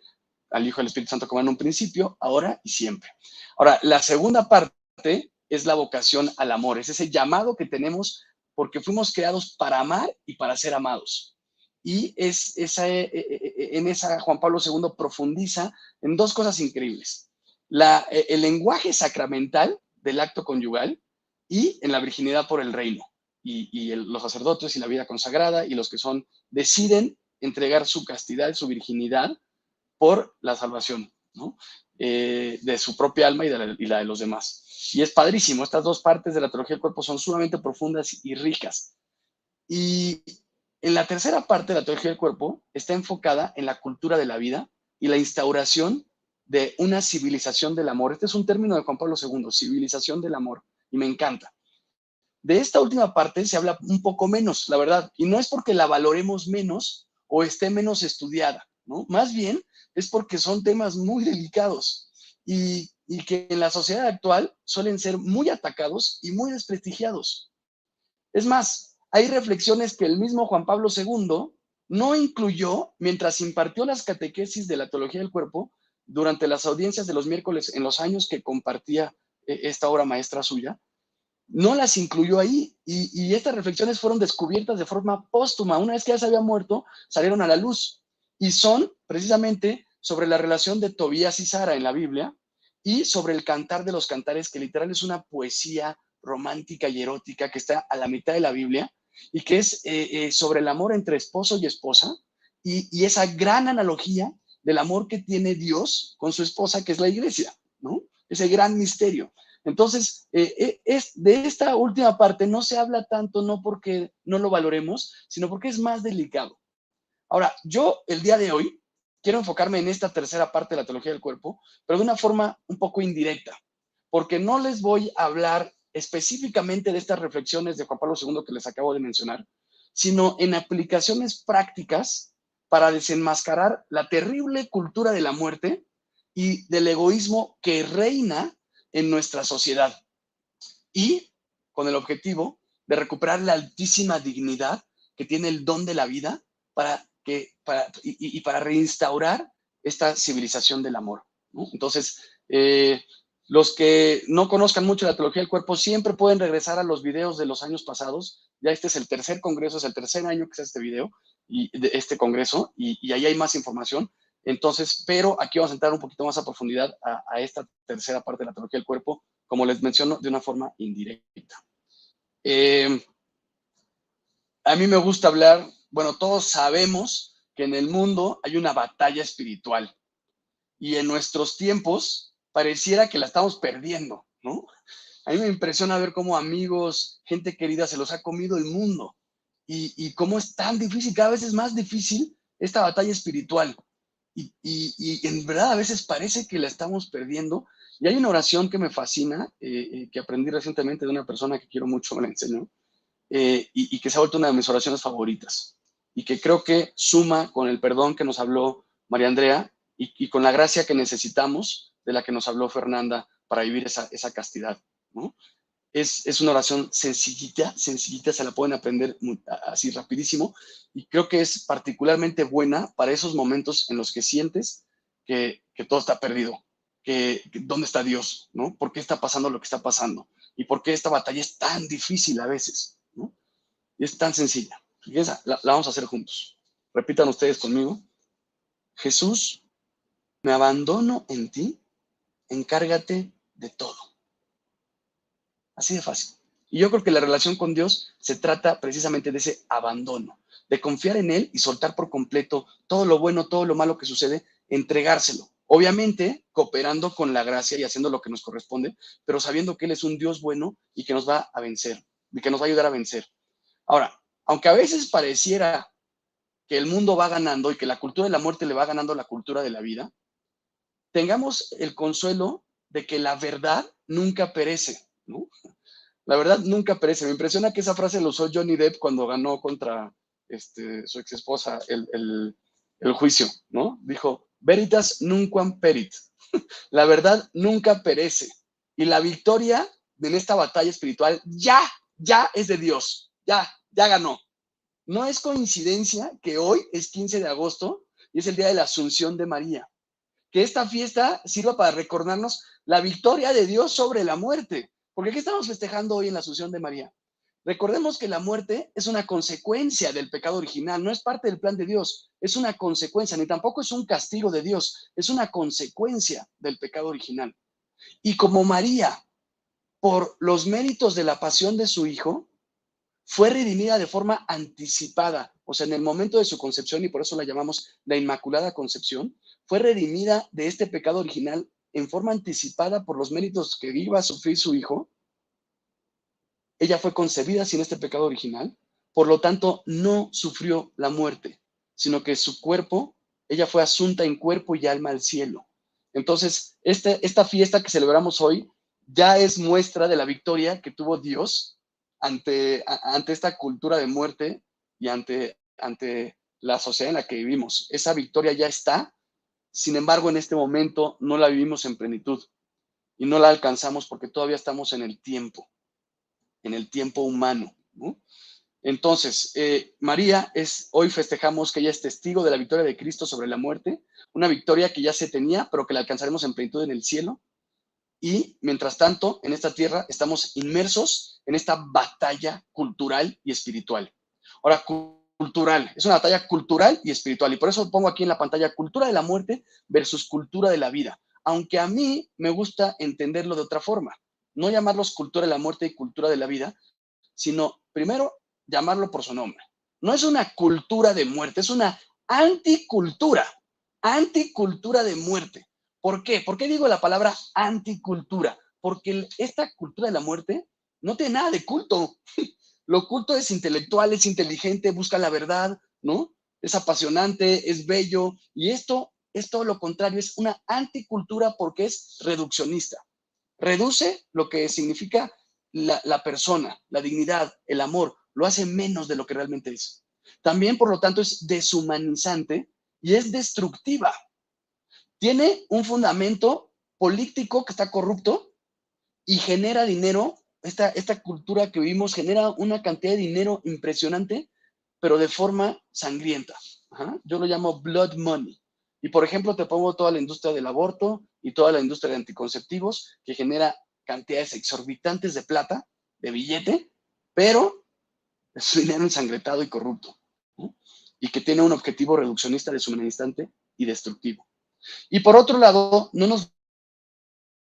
al Hijo y al Espíritu Santo, como en un principio, ahora y siempre. Ahora, la segunda parte es la vocación al amor, es ese llamado que tenemos porque fuimos creados para amar y para ser amados. Y en esa Juan Pablo II profundiza en 2 cosas increíbles. El lenguaje sacramental del acto conyugal y en la virginidad por el reino. Los sacerdotes y la vida consagrada y los que deciden entregar su castidad, su virginidad, por la salvación, ¿no? De su propia alma y la de los demás. Y es padrísimo, estas 2 partes de la teología del cuerpo son sumamente profundas y ricas. Y en la tercera parte de la teología del cuerpo está enfocada en la cultura de la vida y la instauración de una civilización del amor. Este es un término de Juan Pablo II, civilización del amor, y me encanta. De esta última parte se habla un poco menos, la verdad, y no es porque la valoremos menos o esté menos estudiada, ¿no? Más bien es porque son temas muy delicados y que en la sociedad actual suelen ser muy atacados y muy desprestigiados. Es más, hay reflexiones que el mismo Juan Pablo II no incluyó mientras impartió las catequesis de la teología del cuerpo durante las audiencias de los miércoles en los años que compartía esta obra maestra suya. No las incluyó ahí, y estas reflexiones fueron descubiertas de forma póstuma. Una vez que ya se había muerto, salieron a la luz, y son precisamente sobre la relación de Tobías y Sara en la Biblia, y sobre el Cantar de los Cantares, que literal es una poesía romántica y erótica que está a la mitad de la Biblia, y que es sobre el amor entre esposo y esposa, y esa gran analogía del amor que tiene Dios con su esposa, que es la iglesia, ¿no? Ese gran misterio. Entonces, de esta última parte no se habla tanto, no porque no lo valoremos, sino porque es más delicado. Ahora, yo el día de hoy quiero enfocarme en esta tercera parte de la teología del cuerpo, pero de una forma un poco indirecta, porque no les voy a hablar específicamente de estas reflexiones de Juan Pablo II que les acabo de mencionar, sino en aplicaciones prácticas para desenmascarar la terrible cultura de la muerte y del egoísmo que reina en nuestra sociedad, y con el objetivo de recuperar la altísima dignidad que tiene el don de la vida y para reinstaurar esta civilización del amor, ¿no? Entonces, los que no conozcan mucho la teología del cuerpo siempre pueden regresar a los videos de los años pasados. Ya este es el tercer congreso, es el tercer año que es este video y de este congreso, y ahí hay más información. Entonces, pero aquí vamos a entrar un poquito más a profundidad a esta tercera parte de la teología del cuerpo, como les menciono, de una forma indirecta. A mí me gusta hablar, bueno, todos sabemos que en el mundo hay una batalla espiritual y en nuestros tiempos pareciera que la estamos perdiendo, ¿no? A mí me impresiona ver cómo amigos, gente querida, se los ha comido el mundo y cómo es tan difícil, cada vez es más difícil esta batalla espiritual. Y en verdad a veces parece que la estamos perdiendo. Y hay una oración que me fascina, que aprendí recientemente de una persona que quiero mucho, me la enseñó, y que se ha vuelto una de mis oraciones favoritas. Y que creo que suma con el perdón que nos habló María Andrea y con la gracia que necesitamos de la que nos habló Fernanda para vivir esa castidad, ¿no? Es una oración sencillita, se la pueden aprender así rapidísimo, y creo que es particularmente buena para esos momentos en los que sientes que todo está perdido, que ¿dónde está Dios? ¿No? ¿Por qué está pasando lo que está pasando? ¿Y por qué esta batalla es tan difícil a veces? ¿No? Y es tan sencilla. Fíjense, la vamos a hacer juntos. Repitan ustedes conmigo. Jesús, me abandono en ti, encárgate de todo. Así de fácil. Y yo creo que la relación con Dios se trata precisamente de ese abandono, de confiar en Él y soltar por completo todo lo bueno, todo lo malo que sucede, entregárselo. Obviamente, cooperando con la gracia y haciendo lo que nos corresponde, pero sabiendo que Él es un Dios bueno y que nos va a vencer, y que nos va a ayudar a vencer. Ahora, aunque a veces pareciera que el mundo va ganando y que la cultura de la muerte le va ganando a la cultura de la vida, tengamos el consuelo de que la verdad nunca perece, ¿no? La verdad nunca perece. Me impresiona que esa frase la usó Johnny Depp cuando ganó contra su ex esposa el juicio, ¿no? Dijo, veritas nunquam perit. La verdad nunca perece. Y la victoria en esta batalla espiritual ya es de Dios. Ya ganó. No es coincidencia que hoy es 15 de agosto y es el día de la Asunción de María. Que esta fiesta sirva para recordarnos la victoria de Dios sobre la muerte. Porque ¿qué estamos festejando hoy en la Asunción de María? Recordemos que la muerte es una consecuencia del pecado original, no es parte del plan de Dios, es una consecuencia, ni tampoco es un castigo de Dios, es una consecuencia del pecado original. Y como María, por los méritos de la pasión de su Hijo, fue redimida de forma anticipada, o sea, en el momento de su concepción, y por eso la llamamos la Inmaculada Concepción, fue redimida de este pecado original en forma anticipada por los méritos que iba a sufrir su Hijo. Ella fue concebida sin este pecado original, por lo tanto no sufrió la muerte, sino que su cuerpo, ella fue asunta en cuerpo y alma al cielo. Entonces, esta fiesta que celebramos hoy ya es muestra de la victoria que tuvo Dios ante esta cultura de muerte y ante la sociedad en la que vivimos. Esa victoria ya está, sin embargo, en este momento no la vivimos en plenitud y no la alcanzamos porque todavía estamos en el tiempo humano, ¿no? Entonces, María hoy festejamos que ella es testigo de la victoria de Cristo sobre la muerte, una victoria que ya se tenía, pero que la alcanzaremos en plenitud en el cielo. Y mientras tanto, en esta tierra estamos inmersos en esta batalla cultural y espiritual. Ahora, cultural, es una batalla cultural y espiritual, y por eso pongo aquí en la pantalla cultura de la muerte versus cultura de la vida, aunque a mí me gusta entenderlo de otra forma, no llamarlos cultura de la muerte y cultura de la vida, sino primero llamarlo por su nombre. No es una cultura de muerte, es una anticultura de muerte. ¿Por qué? ¿Por qué digo la palabra anticultura? Porque esta cultura de la muerte no tiene nada de culto. Lo culto es intelectual, es inteligente, busca la verdad, ¿no? Es apasionante, es bello, y esto es todo lo contrario, es una anticultura porque es reduccionista. Reduce lo que significa la persona, la dignidad, el amor, lo hace menos de lo que realmente es. También, por lo tanto, es deshumanizante y es destructiva. Tiene un fundamento político que está corrupto y genera dinero esta cultura que vivimos genera una cantidad de dinero impresionante, pero de forma sangrienta. Ajá. Yo lo llamo blood money. Y por ejemplo, te pongo toda la industria del aborto y toda la industria de anticonceptivos que genera cantidades exorbitantes de plata, de billete, pero es dinero ensangrentado y corrupto, ¿no? Y que tiene un objetivo reduccionista, deshumanizante y destructivo. Y por otro lado, no nos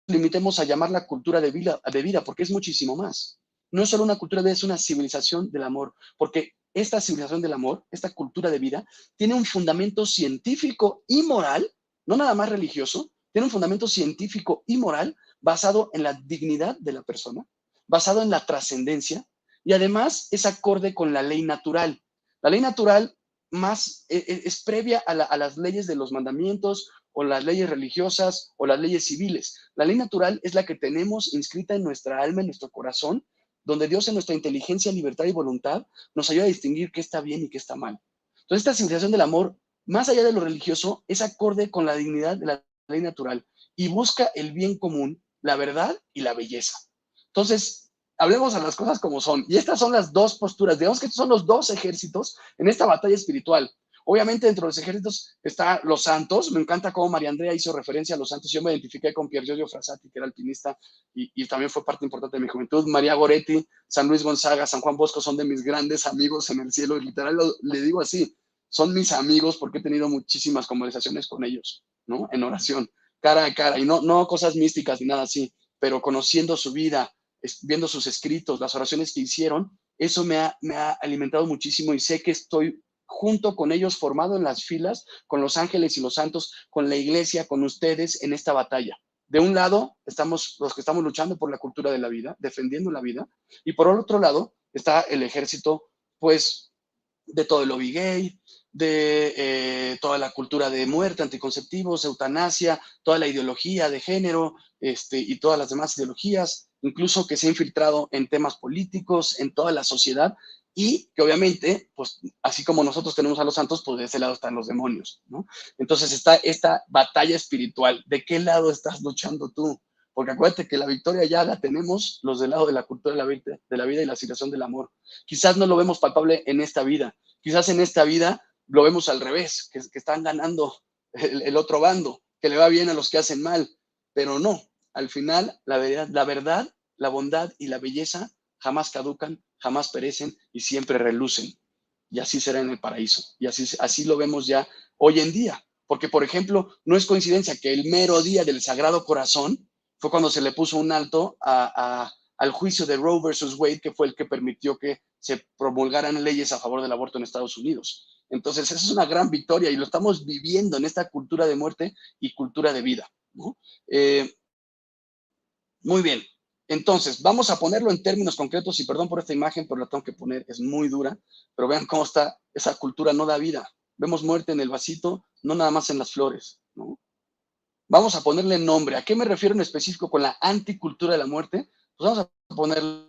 limitemos a llamar la cultura de vida, porque es muchísimo más. No es solo una cultura de vida, es una civilización del amor, porque esta civilización del amor, esta cultura de vida, tiene un fundamento científico y moral, no nada más religioso, tiene un fundamento científico y moral basado en la dignidad de la persona, basado en la trascendencia, y además es acorde con la ley natural. La ley natural más es previa a las leyes de los mandamientos o las leyes religiosas o las leyes civiles. La ley natural es la que tenemos inscrita en nuestra alma, en nuestro corazón, donde Dios en nuestra inteligencia, libertad y voluntad nos ayuda a distinguir qué está bien y qué está mal. Entonces, esta civilización del amor, más allá de lo religioso, es acorde con la dignidad de la ley natural y busca el bien común, la verdad y la belleza. Entonces, hablemos a las cosas como son. Y estas son las dos posturas. Digamos que estos son los dos ejércitos en esta batalla espiritual. Obviamente dentro de los ejércitos están los santos. Me encanta cómo María Andrea hizo referencia a los santos. Yo me identifiqué con Pier Giorgio Frassati, que era alpinista y también fue parte importante de mi juventud. María Goretti, San Luis Gonzaga, San Juan Bosco son de mis grandes amigos en el cielo. Y literal le digo así, son mis amigos porque he tenido muchísimas conversaciones con ellos, ¿no? En oración, cara a cara. Y no cosas místicas ni nada así, pero conociendo su vida, viendo sus escritos, las oraciones que hicieron, eso me ha alimentado muchísimo y sé que estoy junto con ellos, formado en las filas, con los ángeles y los santos, con la iglesia, con ustedes en esta batalla. De un lado estamos los que estamos luchando por la cultura de la vida, defendiendo la vida, y por otro lado está el ejército, pues, de todo el lobby gay, de toda la cultura de muerte, anticonceptivos, eutanasia, toda la ideología de género, y todas las demás ideologías, incluso que se ha infiltrado en temas políticos, en toda la sociedad, y que obviamente, pues así como nosotros tenemos a los santos, pues de ese lado están los demonios, ¿no? Entonces está esta batalla espiritual. ¿De qué lado estás luchando tú? Porque acuérdate que la victoria ya la tenemos los del lado de la cultura de la vida y la situación del amor. Quizás no lo vemos palpable en esta vida, quizás en esta vida lo vemos al revés, que están ganando el otro bando, que le va bien a los que hacen mal, pero no, al final la verdad, la bondad y la belleza jamás caducan, jamás perecen y siempre relucen. Y así será en el paraíso. Y así lo vemos ya hoy en día. Porque, por ejemplo, no es coincidencia que el mero día del Sagrado Corazón fue cuando se le puso un alto al juicio de Roe versus Wade, que fue el que permitió que se promulgaran leyes a favor del aborto en Estados Unidos. Entonces, esa es una gran victoria y lo estamos viviendo en esta cultura de muerte y cultura de vida, ¿no? Muy bien. Entonces, vamos a ponerlo en términos concretos y perdón por esta imagen, pero la tengo que poner, es muy dura, pero vean cómo está, esa cultura no da vida. Vemos muerte en el vasito, no nada más en las flores, ¿no? Vamos a ponerle nombre. ¿A qué me refiero en específico con la anticultura de la muerte? Pues vamos a ponerle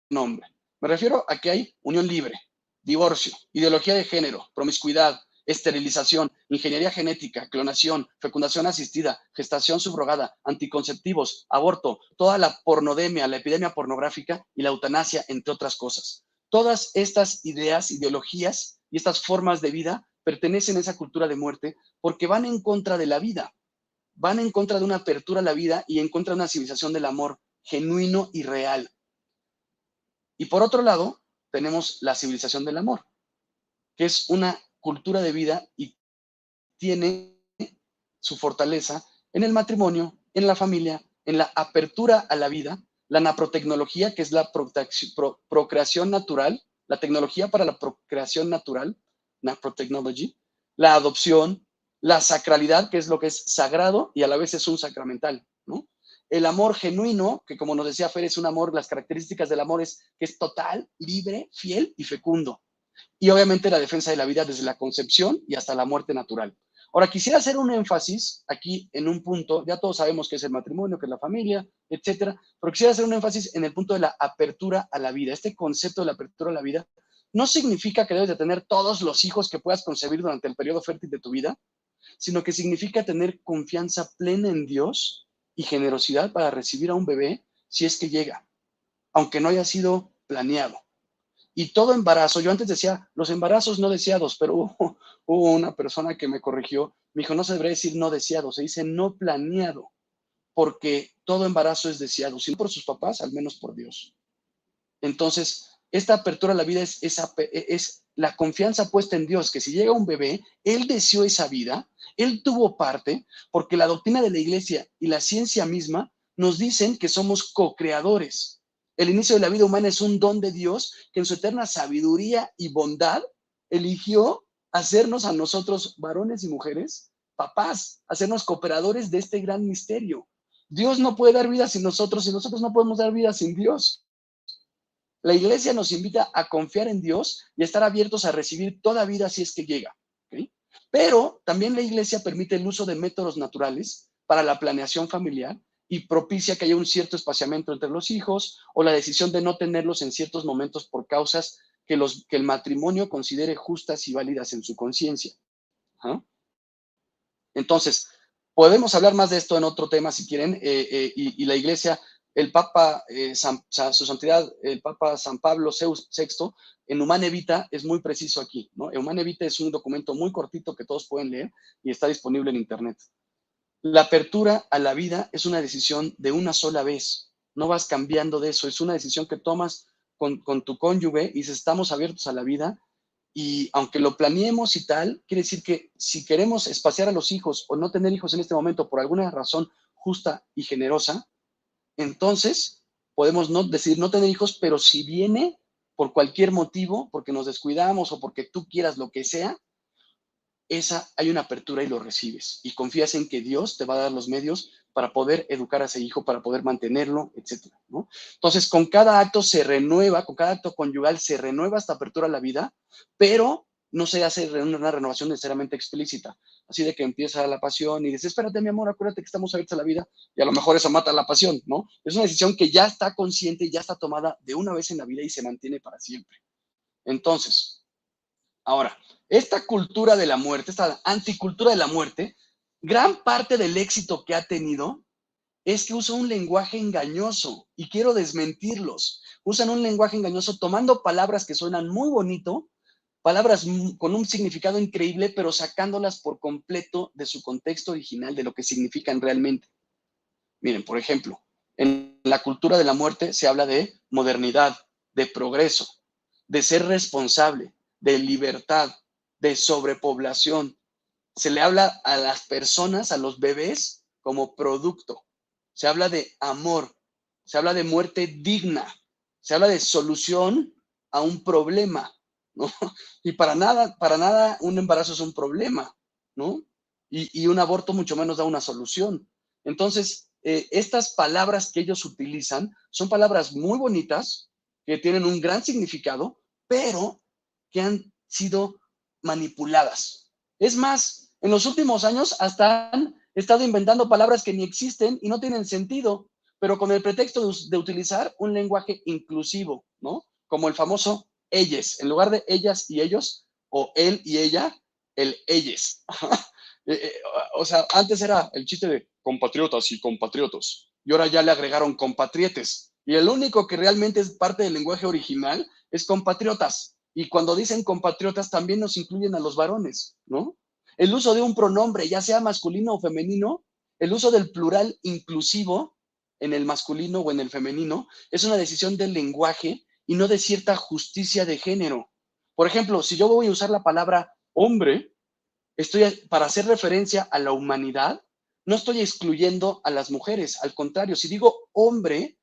nombre. Me refiero a que hay unión libre, divorcio, ideología de género, promiscuidad, esterilización, ingeniería genética, clonación, fecundación asistida, gestación subrogada, anticonceptivos, aborto, toda la pornodemia, la epidemia pornográfica y la eutanasia, entre otras cosas. Todas estas ideas, ideologías y estas formas de vida pertenecen a esa cultura de muerte porque van en contra de la vida, van en contra de una apertura a la vida y en contra de una civilización del amor genuino y real. Y por otro lado, tenemos la civilización del amor, que es una cultura de vida y tiene su fortaleza en el matrimonio, en la familia, en la apertura a la vida, la naprotecnología, que es la procreación natural, la tecnología para la procreación natural, naprotechnology, la adopción, la sacralidad, que es lo que es sagrado y a la vez es un sacramental, ¿no? El amor genuino, que como nos decía Fer, es un amor, las características del amor es que es total, libre, fiel y fecundo. Y obviamente la defensa de la vida desde la concepción y hasta la muerte natural. Ahora, quisiera hacer un énfasis aquí en un punto, ya todos sabemos qué es el matrimonio, qué es la familia, etcétera, pero quisiera hacer un énfasis en el punto de la apertura a la vida. Este concepto de la apertura a la vida no significa que debes de tener todos los hijos que puedas concebir durante el periodo fértil de tu vida, sino que significa tener confianza plena en Dios y generosidad para recibir a un bebé si es que llega, aunque no haya sido planeado. Y todo embarazo, yo antes decía los embarazos no deseados, pero hubo una persona que me corrigió, me dijo, no se debería decir no deseado, se dice no planeado, porque todo embarazo es deseado, si no por sus papás, al menos por Dios. Entonces, esta apertura a la vida es la confianza puesta en Dios, que si llega un bebé, Él deseó esa vida, Él tuvo parte, porque la doctrina de la iglesia y la ciencia misma nos dicen que somos co-creadores. El inicio de la vida humana es un don de Dios que en su eterna sabiduría y bondad eligió hacernos a nosotros, varones y mujeres, papás, hacernos cooperadores de este gran misterio. Dios no puede dar vida sin nosotros y nosotros no podemos dar vida sin Dios. La iglesia nos invita a confiar en Dios y a estar abiertos a recibir toda vida si es que llega. ¿Okay? Pero también la iglesia permite el uso de métodos naturales para la planeación familiar y propicia que haya un cierto espaciamiento entre los hijos o la decisión de no tenerlos en ciertos momentos por causas que el matrimonio considere justas y válidas en su conciencia. ¿Ah? Entonces, podemos hablar más de esto en otro tema si quieren, y la iglesia, el Papa, su santidad, el Papa San Pablo VI, en Humane Vitae es muy preciso aquí, ¿no? Humane Vitae es un documento muy cortito que todos pueden leer y está disponible en internet. La apertura a la vida es una decisión de una sola vez, no vas cambiando de eso, es una decisión que tomas con tu cónyuge y dices, estamos abiertos a la vida. Y aunque lo planeemos y tal, quiere decir que si queremos espaciar a los hijos o no tener hijos en este momento por alguna razón justa y generosa, entonces podemos decidir no tener hijos, pero si viene por cualquier motivo, porque nos descuidamos o porque tú quieras lo que sea, hay una apertura y lo recibes. Y confías en que Dios te va a dar los medios para poder educar a ese hijo, para poder mantenerlo, etcétera, ¿no? Entonces, con cada acto se renueva, con cada acto conyugal se renueva esta apertura a la vida, pero no se hace una renovación necesariamente explícita. Así de que empieza la pasión y dices, espérate, mi amor, acuérdate que estamos abiertos a la vida, y a lo mejor eso mata la pasión, ¿no? Es una decisión que ya está consciente, ya está tomada de una vez en la vida y se mantiene para siempre. Entonces, ahora, esta cultura de la muerte, esta anticultura de la muerte, gran parte del éxito que ha tenido es que usa un lenguaje engañoso y quiero desmentirlos. Usan un lenguaje engañoso tomando palabras que suenan muy bonito, palabras con un significado increíble, pero sacándolas por completo de su contexto original, de lo que significan realmente. Miren, por ejemplo, en la cultura de la muerte se habla de modernidad, de progreso, de ser responsable, de libertad, de sobrepoblación. Se le habla a las personas, a los bebés, como producto. Se habla de amor, se habla de muerte digna, se habla de solución a un problema, ¿no? Y para nada un embarazo es un problema, ¿no? Y un aborto mucho menos da una solución. Entonces, estas palabras que ellos utilizan son palabras muy bonitas, que tienen un gran significado, pero que han sido manipuladas. Es más, en los últimos años hasta han estado inventando palabras que ni existen y no tienen sentido, pero con el pretexto de utilizar un lenguaje inclusivo, ¿no? Como el famoso ellas, en lugar de ellas y ellos, o él y ella, el ellas. O sea, antes era el chiste de compatriotas y compatriotos, y ahora ya le agregaron compatrietes, y el único que realmente es parte del lenguaje original es compatriotas, y cuando dicen compatriotas también nos incluyen a los varones, ¿no? El uso de un pronombre, ya sea masculino o femenino, el uso del plural inclusivo en el masculino o en el femenino, es una decisión del lenguaje y no de cierta justicia de género. Por ejemplo, si yo voy a usar la palabra hombre, para hacer referencia a la humanidad, no estoy excluyendo a las mujeres, al contrario, si digo hombre,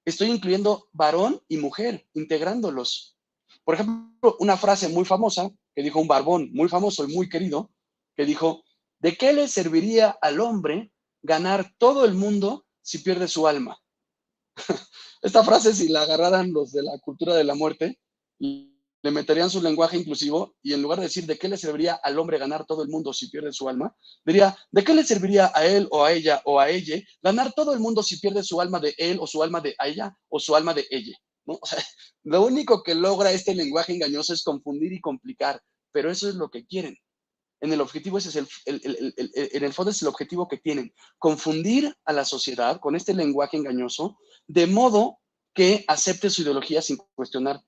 estoy incluyendo varón y mujer, integrándolos. Por ejemplo, una frase muy famosa que dijo un barbón muy famoso y muy querido, que dijo, ¿de qué le serviría al hombre ganar todo el mundo si pierde su alma? Esta frase, si la agarraran los de la cultura de la muerte, le meterían su lenguaje inclusivo y en lugar de decir de qué le serviría al hombre ganar todo el mundo si pierde su alma, diría de qué le serviría a él o a ella o a ella ganar todo el mundo si pierde su alma de él o su alma de ella o su alma de ella, ¿no? O sea, lo único que logra este lenguaje engañoso es confundir y complicar, pero eso es lo que quieren. en el objetivo ese es en el fondo es el objetivo que tienen, confundir a la sociedad con este lenguaje engañoso, de modo que acepte su ideología sin cuestionar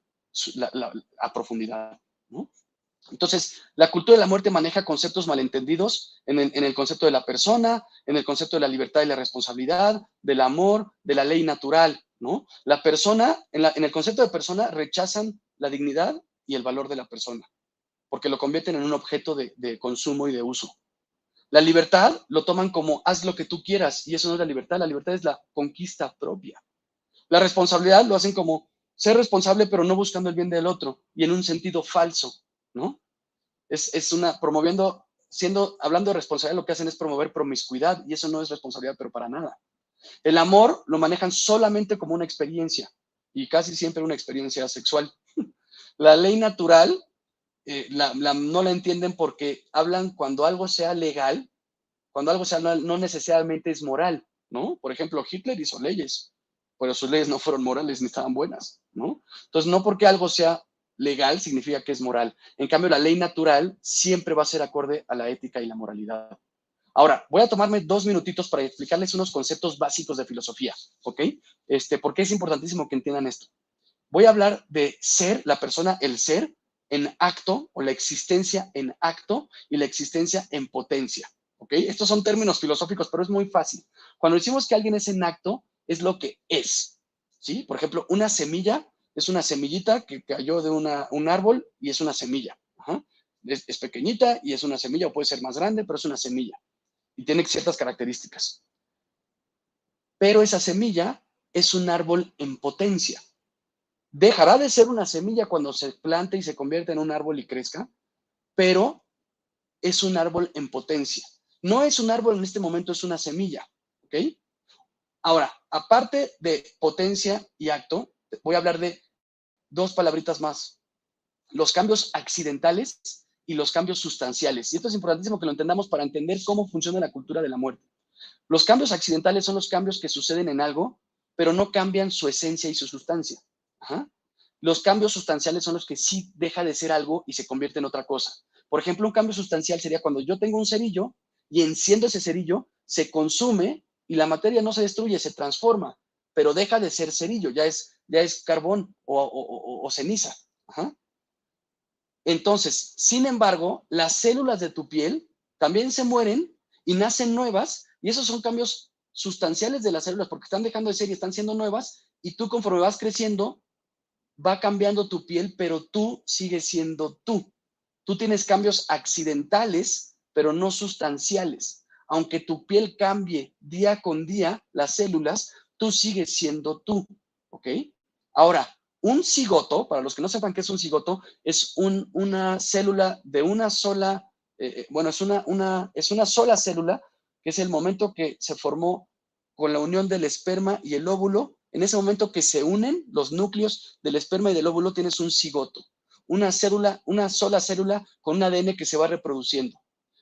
a profundidad, ¿no? Entonces, la cultura de la muerte maneja conceptos malentendidos en el concepto de la persona, en el concepto de la libertad y la responsabilidad, del amor, de la ley natural, ¿no? La persona, en el concepto de persona, rechazan la dignidad y el valor de la persona, porque lo convierten en un objeto de consumo y de uso. La libertad lo toman como haz lo que tú quieras, y eso no es la libertad es la conquista propia. La responsabilidad lo hacen como ser responsable, pero no buscando el bien del otro, y en un sentido falso, ¿no? Hablando de responsabilidad, lo que hacen es promover promiscuidad, y eso no es responsabilidad, pero para nada. El amor lo manejan solamente como una experiencia, y casi siempre una experiencia sexual. La ley natural no la entienden porque hablan cuando algo sea legal, cuando algo sea no necesariamente es moral, ¿no? Por ejemplo, Hitler hizo leyes, pero sus leyes no fueron morales ni estaban buenas, ¿no? Entonces, no porque algo sea legal significa que es moral. En cambio, la ley natural siempre va a ser acorde a la ética y la moralidad. Ahora, voy a tomarme 2 minutitos para explicarles unos conceptos básicos de filosofía, ¿ok? Porque es importantísimo que entiendan esto. Voy a hablar de ser, la persona, el ser en acto, o la existencia en acto y la existencia en potencia, ¿ok? Estos son términos filosóficos, pero es muy fácil. Cuando decimos que alguien es en acto, es lo que es, ¿sí? Por ejemplo, una semilla es una semillita que cayó de un árbol y es una semilla. Ajá. Es pequeñita y es una semilla, o puede ser más grande, pero es una semilla y tiene ciertas características. Pero esa semilla es un árbol en potencia. Dejará de ser una semilla cuando se plante y se convierta en un árbol y crezca, pero es un árbol en potencia. No es un árbol en este momento, es una semilla, ¿ok? Ahora, aparte de potencia y acto, voy a hablar de 2 palabritas más. Los cambios accidentales y los cambios sustanciales. Y esto es importantísimo que lo entendamos para entender cómo funciona la cultura de la muerte. Los cambios accidentales son los cambios que suceden en algo, pero no cambian su esencia y su sustancia. Ajá. Los cambios sustanciales son los que sí deja de ser algo y se convierte en otra cosa. Por ejemplo, un cambio sustancial sería cuando yo tengo un cerillo y enciendo ese cerillo, se consume y la materia no se destruye, se transforma, pero deja de ser cerillo, ya es carbón o ceniza. Ajá. Entonces, sin embargo, las células de tu piel también se mueren y nacen nuevas, y esos son cambios sustanciales de las células porque están dejando de ser y están siendo nuevas, y tú conforme vas creciendo, va cambiando tu piel, pero tú sigues siendo tú. Tú tienes cambios accidentales, pero no sustanciales. Aunque tu piel cambie día con día, las células, tú sigues siendo tú, ¿ok? Ahora, un cigoto, para los que no sepan qué es un cigoto, es una célula de una sola, es una sola célula, que es el momento que se formó con la unión del esperma y el óvulo. En ese momento que se unen los núcleos del esperma y del óvulo, tienes un cigoto, una sola célula con un ADN que se va reproduciendo.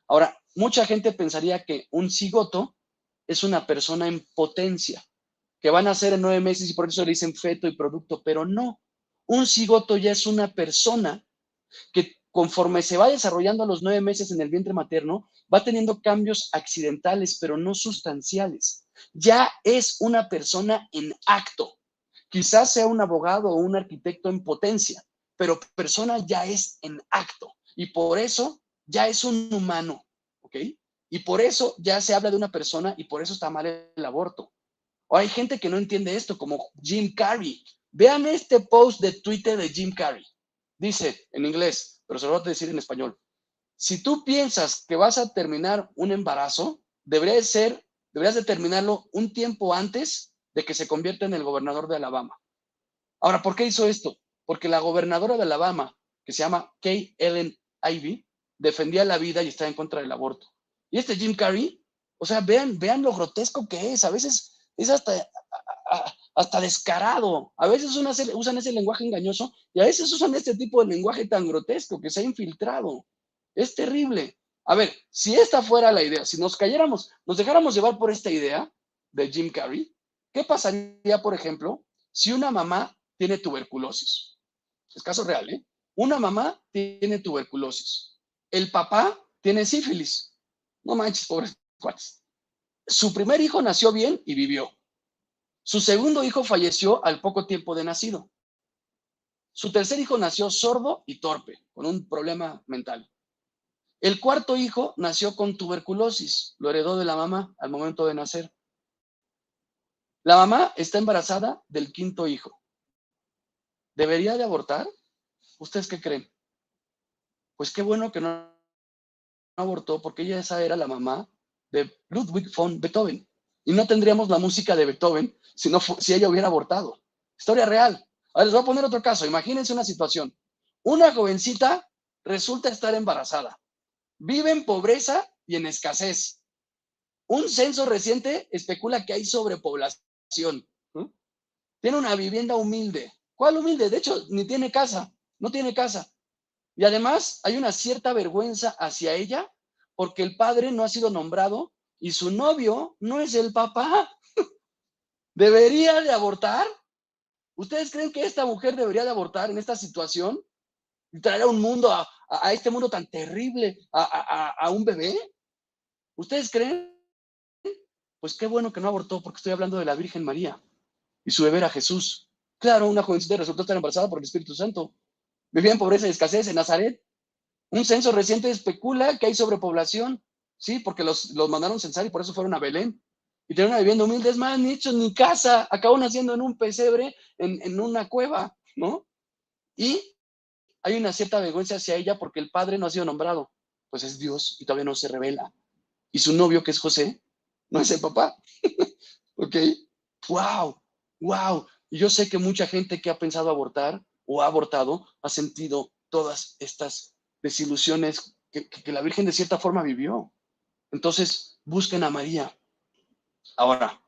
Ahora, mucha gente pensaría que un cigoto es una persona en potencia, que van a nacer en 9 meses y por eso le dicen feto y producto, pero no. Un cigoto ya es una persona que conforme se va desarrollando a los 9 meses en el vientre materno, va teniendo cambios accidentales, pero no sustanciales. Ya es una persona en acto. Quizás sea un abogado o un arquitecto en potencia, pero persona ya es en acto. Y por eso ya es un humano, ¿ok? Y por eso ya se habla de una persona y por eso está mal el aborto. O hay gente que no entiende esto, como Jim Carrey. Vean este post de Twitter de Jim Carrey. Dice en inglés, pero se lo voy a decir en español. Si tú piensas que vas a terminar un embarazo, deberías de terminarlo un tiempo antes de que se convierta en el gobernador de Alabama. Ahora, ¿por qué hizo esto? Porque la gobernadora de Alabama, que se llama Kay Ellen Ivey, defendía la vida y estaba en contra del aborto. Y este Jim Carrey, o sea, vean lo grotesco que es. A veces es hasta descarado. A veces usan ese lenguaje engañoso y a veces usan este tipo de lenguaje tan grotesco que se ha infiltrado. Es terrible. A ver, si esta fuera la idea, si nos dejáramos llevar por esta idea de Jim Carrey, ¿qué pasaría, por ejemplo, si una mamá tiene tuberculosis? Es caso real, ¿eh? Una mamá tiene tuberculosis. El papá tiene sífilis. No manches, pobres cuates. Su primer hijo nació bien y vivió. Su segundo hijo falleció al poco tiempo de nacido. Su tercer hijo nació sordo y torpe, con un problema mental. El cuarto hijo nació con tuberculosis, lo heredó de la mamá al momento de nacer. La mamá está embarazada del quinto hijo. ¿Debería de abortar? ¿Ustedes qué creen? Pues qué bueno que no abortó, porque esa era la mamá de Ludwig von Beethoven. Y no tendríamos la música de Beethoven si ella hubiera abortado. Historia real. Ahora les voy a poner otro caso. Imagínense una situación. Una jovencita resulta estar embarazada. Vive en pobreza y en escasez. Un censo reciente especula que hay sobrepoblación. Tiene una vivienda humilde. ¿Cuál humilde? De hecho, ni tiene casa. No tiene casa. Y además hay una cierta vergüenza hacia ella porque el padre no ha sido nombrado y su novio no es el papá. ¿Debería de abortar? ¿Ustedes creen que esta mujer debería de abortar en esta situación y traer a un mundo, a este mundo tan terrible, a un bebé? ¿Ustedes creen? Pues qué bueno que no abortó, porque estoy hablando de la Virgen María y su bebé era Jesús. Claro, una jovencita resultó estar embarazada por el Espíritu Santo. Vivía en pobreza y escasez en Nazaret. Un censo reciente especula que hay sobrepoblación, sí, porque los mandaron censar y por eso fueron a Belén. Y tenían una vivienda humilde, es más, ni hecho ni casa, acabó naciendo en un pesebre, en una cueva, ¿no? Y hay una cierta vergüenza hacia ella porque el padre no ha sido nombrado, pues es Dios y todavía no se revela. Y su novio, que es José, no es el papá. ¿Ok? ¡Wow! ¡Wow! Y yo sé que mucha gente que ha pensado abortar o ha abortado ha sentido todas estas desilusiones que la Virgen de cierta forma vivió. Entonces, busquen a María. Ahora,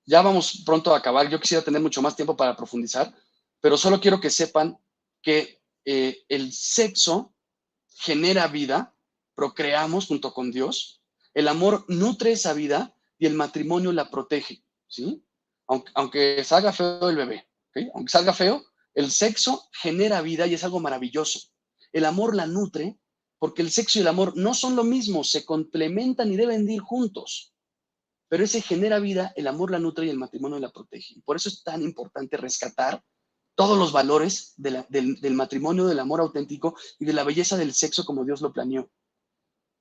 ya vamos pronto a acabar. Yo quisiera tener mucho más tiempo para profundizar, pero solo quiero que sepan que el sexo genera vida, procreamos junto con Dios, el amor nutre esa vida y el matrimonio la protege, ¿sí? Aunque salga feo el bebé, ¿okay? Aunque salga feo, el sexo genera vida y es algo maravilloso. El amor la nutre porque el sexo y el amor no son lo mismo, se complementan y deben ir juntos. Pero ese genera vida, el amor la nutre y el matrimonio la protege. Y por eso es tan importante rescatar todos los valores del matrimonio, del amor auténtico y de la belleza del sexo como Dios lo planeó.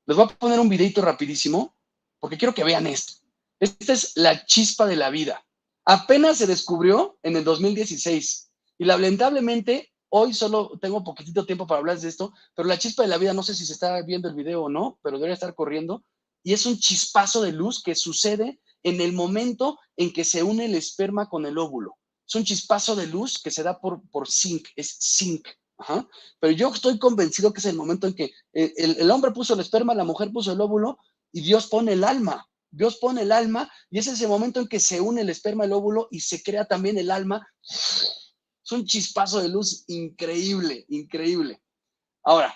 Les voy a poner un videito rapidísimo porque quiero que vean esto. Esta es la chispa de la vida. Apenas se descubrió en el 2016 y lamentablemente hoy solo tengo poquitito tiempo para hablar de esto, pero la chispa de la vida, no sé si se está viendo el video o no, pero debería estar corriendo, y es un chispazo de luz que sucede en el momento en que se une el esperma con el óvulo. Es un chispazo de luz que se da por zinc, es zinc. Ajá. Pero yo estoy convencido que es el momento en que el hombre puso el esperma, la mujer puso el óvulo y Dios pone el alma. Dios pone el alma y es ese momento en que se une el esperma, el óvulo y se crea también el alma. Es un chispazo de luz increíble, increíble. Ahora,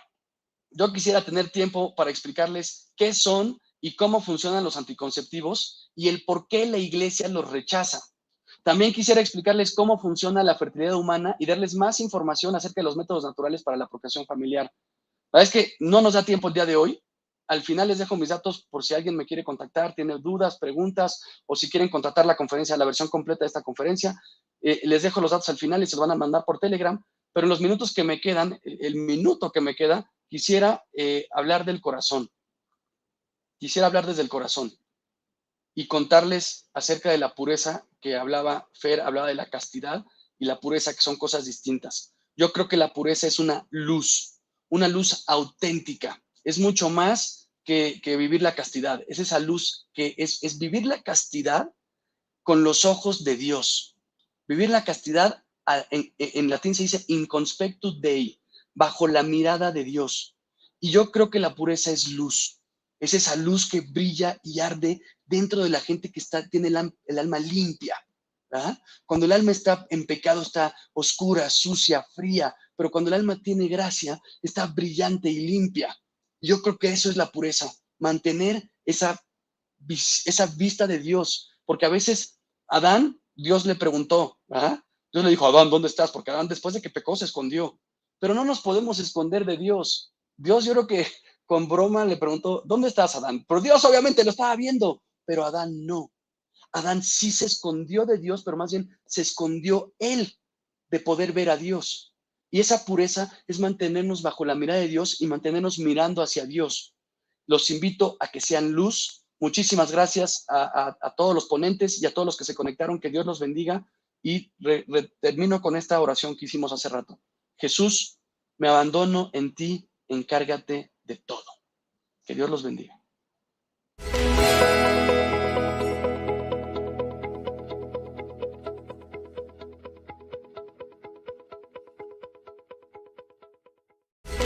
yo quisiera tener tiempo para explicarles qué son y cómo funcionan los anticonceptivos y el por qué la iglesia los rechaza. También quisiera explicarles cómo funciona la fertilidad humana y darles más información acerca de los métodos naturales para la procreación familiar. La verdad es que no nos da tiempo el día de hoy. Al final les dejo mis datos por si alguien me quiere contactar, tiene dudas, preguntas, o si quieren contratar la conferencia, la versión completa de esta conferencia. Les dejo los datos al final y se los van a mandar por Telegram. Pero en los minutos que me quedan, el minuto que me queda, quisiera hablar del corazón. Quisiera hablar desde el corazón y contarles acerca de la pureza que hablaba Fer, hablaba de la castidad y la pureza, que son cosas distintas. Yo creo que la pureza es una luz auténtica. Es mucho más que vivir la castidad. Es esa luz que es vivir la castidad con los ojos de Dios. Vivir la castidad, en latín se dice in conspectu Dei, bajo la mirada de Dios. Y yo creo que la pureza es luz. Es esa luz que brilla y arde dentro de la gente que tiene el alma limpia. ¿Verdad? Cuando el alma está en pecado, está oscura, sucia, fría, pero cuando el alma tiene gracia, está brillante y limpia. Yo creo que eso es la pureza, mantener esa vista de Dios, porque a veces Adán, Dios le preguntó, ¿verdad? Dios le dijo, Adán, ¿dónde estás? Porque Adán, después de que pecó, se escondió. Pero no nos podemos esconder de Dios. Dios, yo creo que con broma le preguntó, ¿dónde estás, Adán? Pero Dios obviamente lo estaba viendo, pero Adán no. Adán sí se escondió de Dios, pero más bien se escondió él de poder ver a Dios. Y esa pureza es mantenernos bajo la mirada de Dios y mantenernos mirando hacia Dios. Los invito a que sean luz. Muchísimas gracias a todos los ponentes y a todos los que se conectaron. Que Dios los bendiga. Y termino con esta oración que hicimos hace rato. Jesús, me abandono en ti, encárgate de todo. Que Dios los bendiga.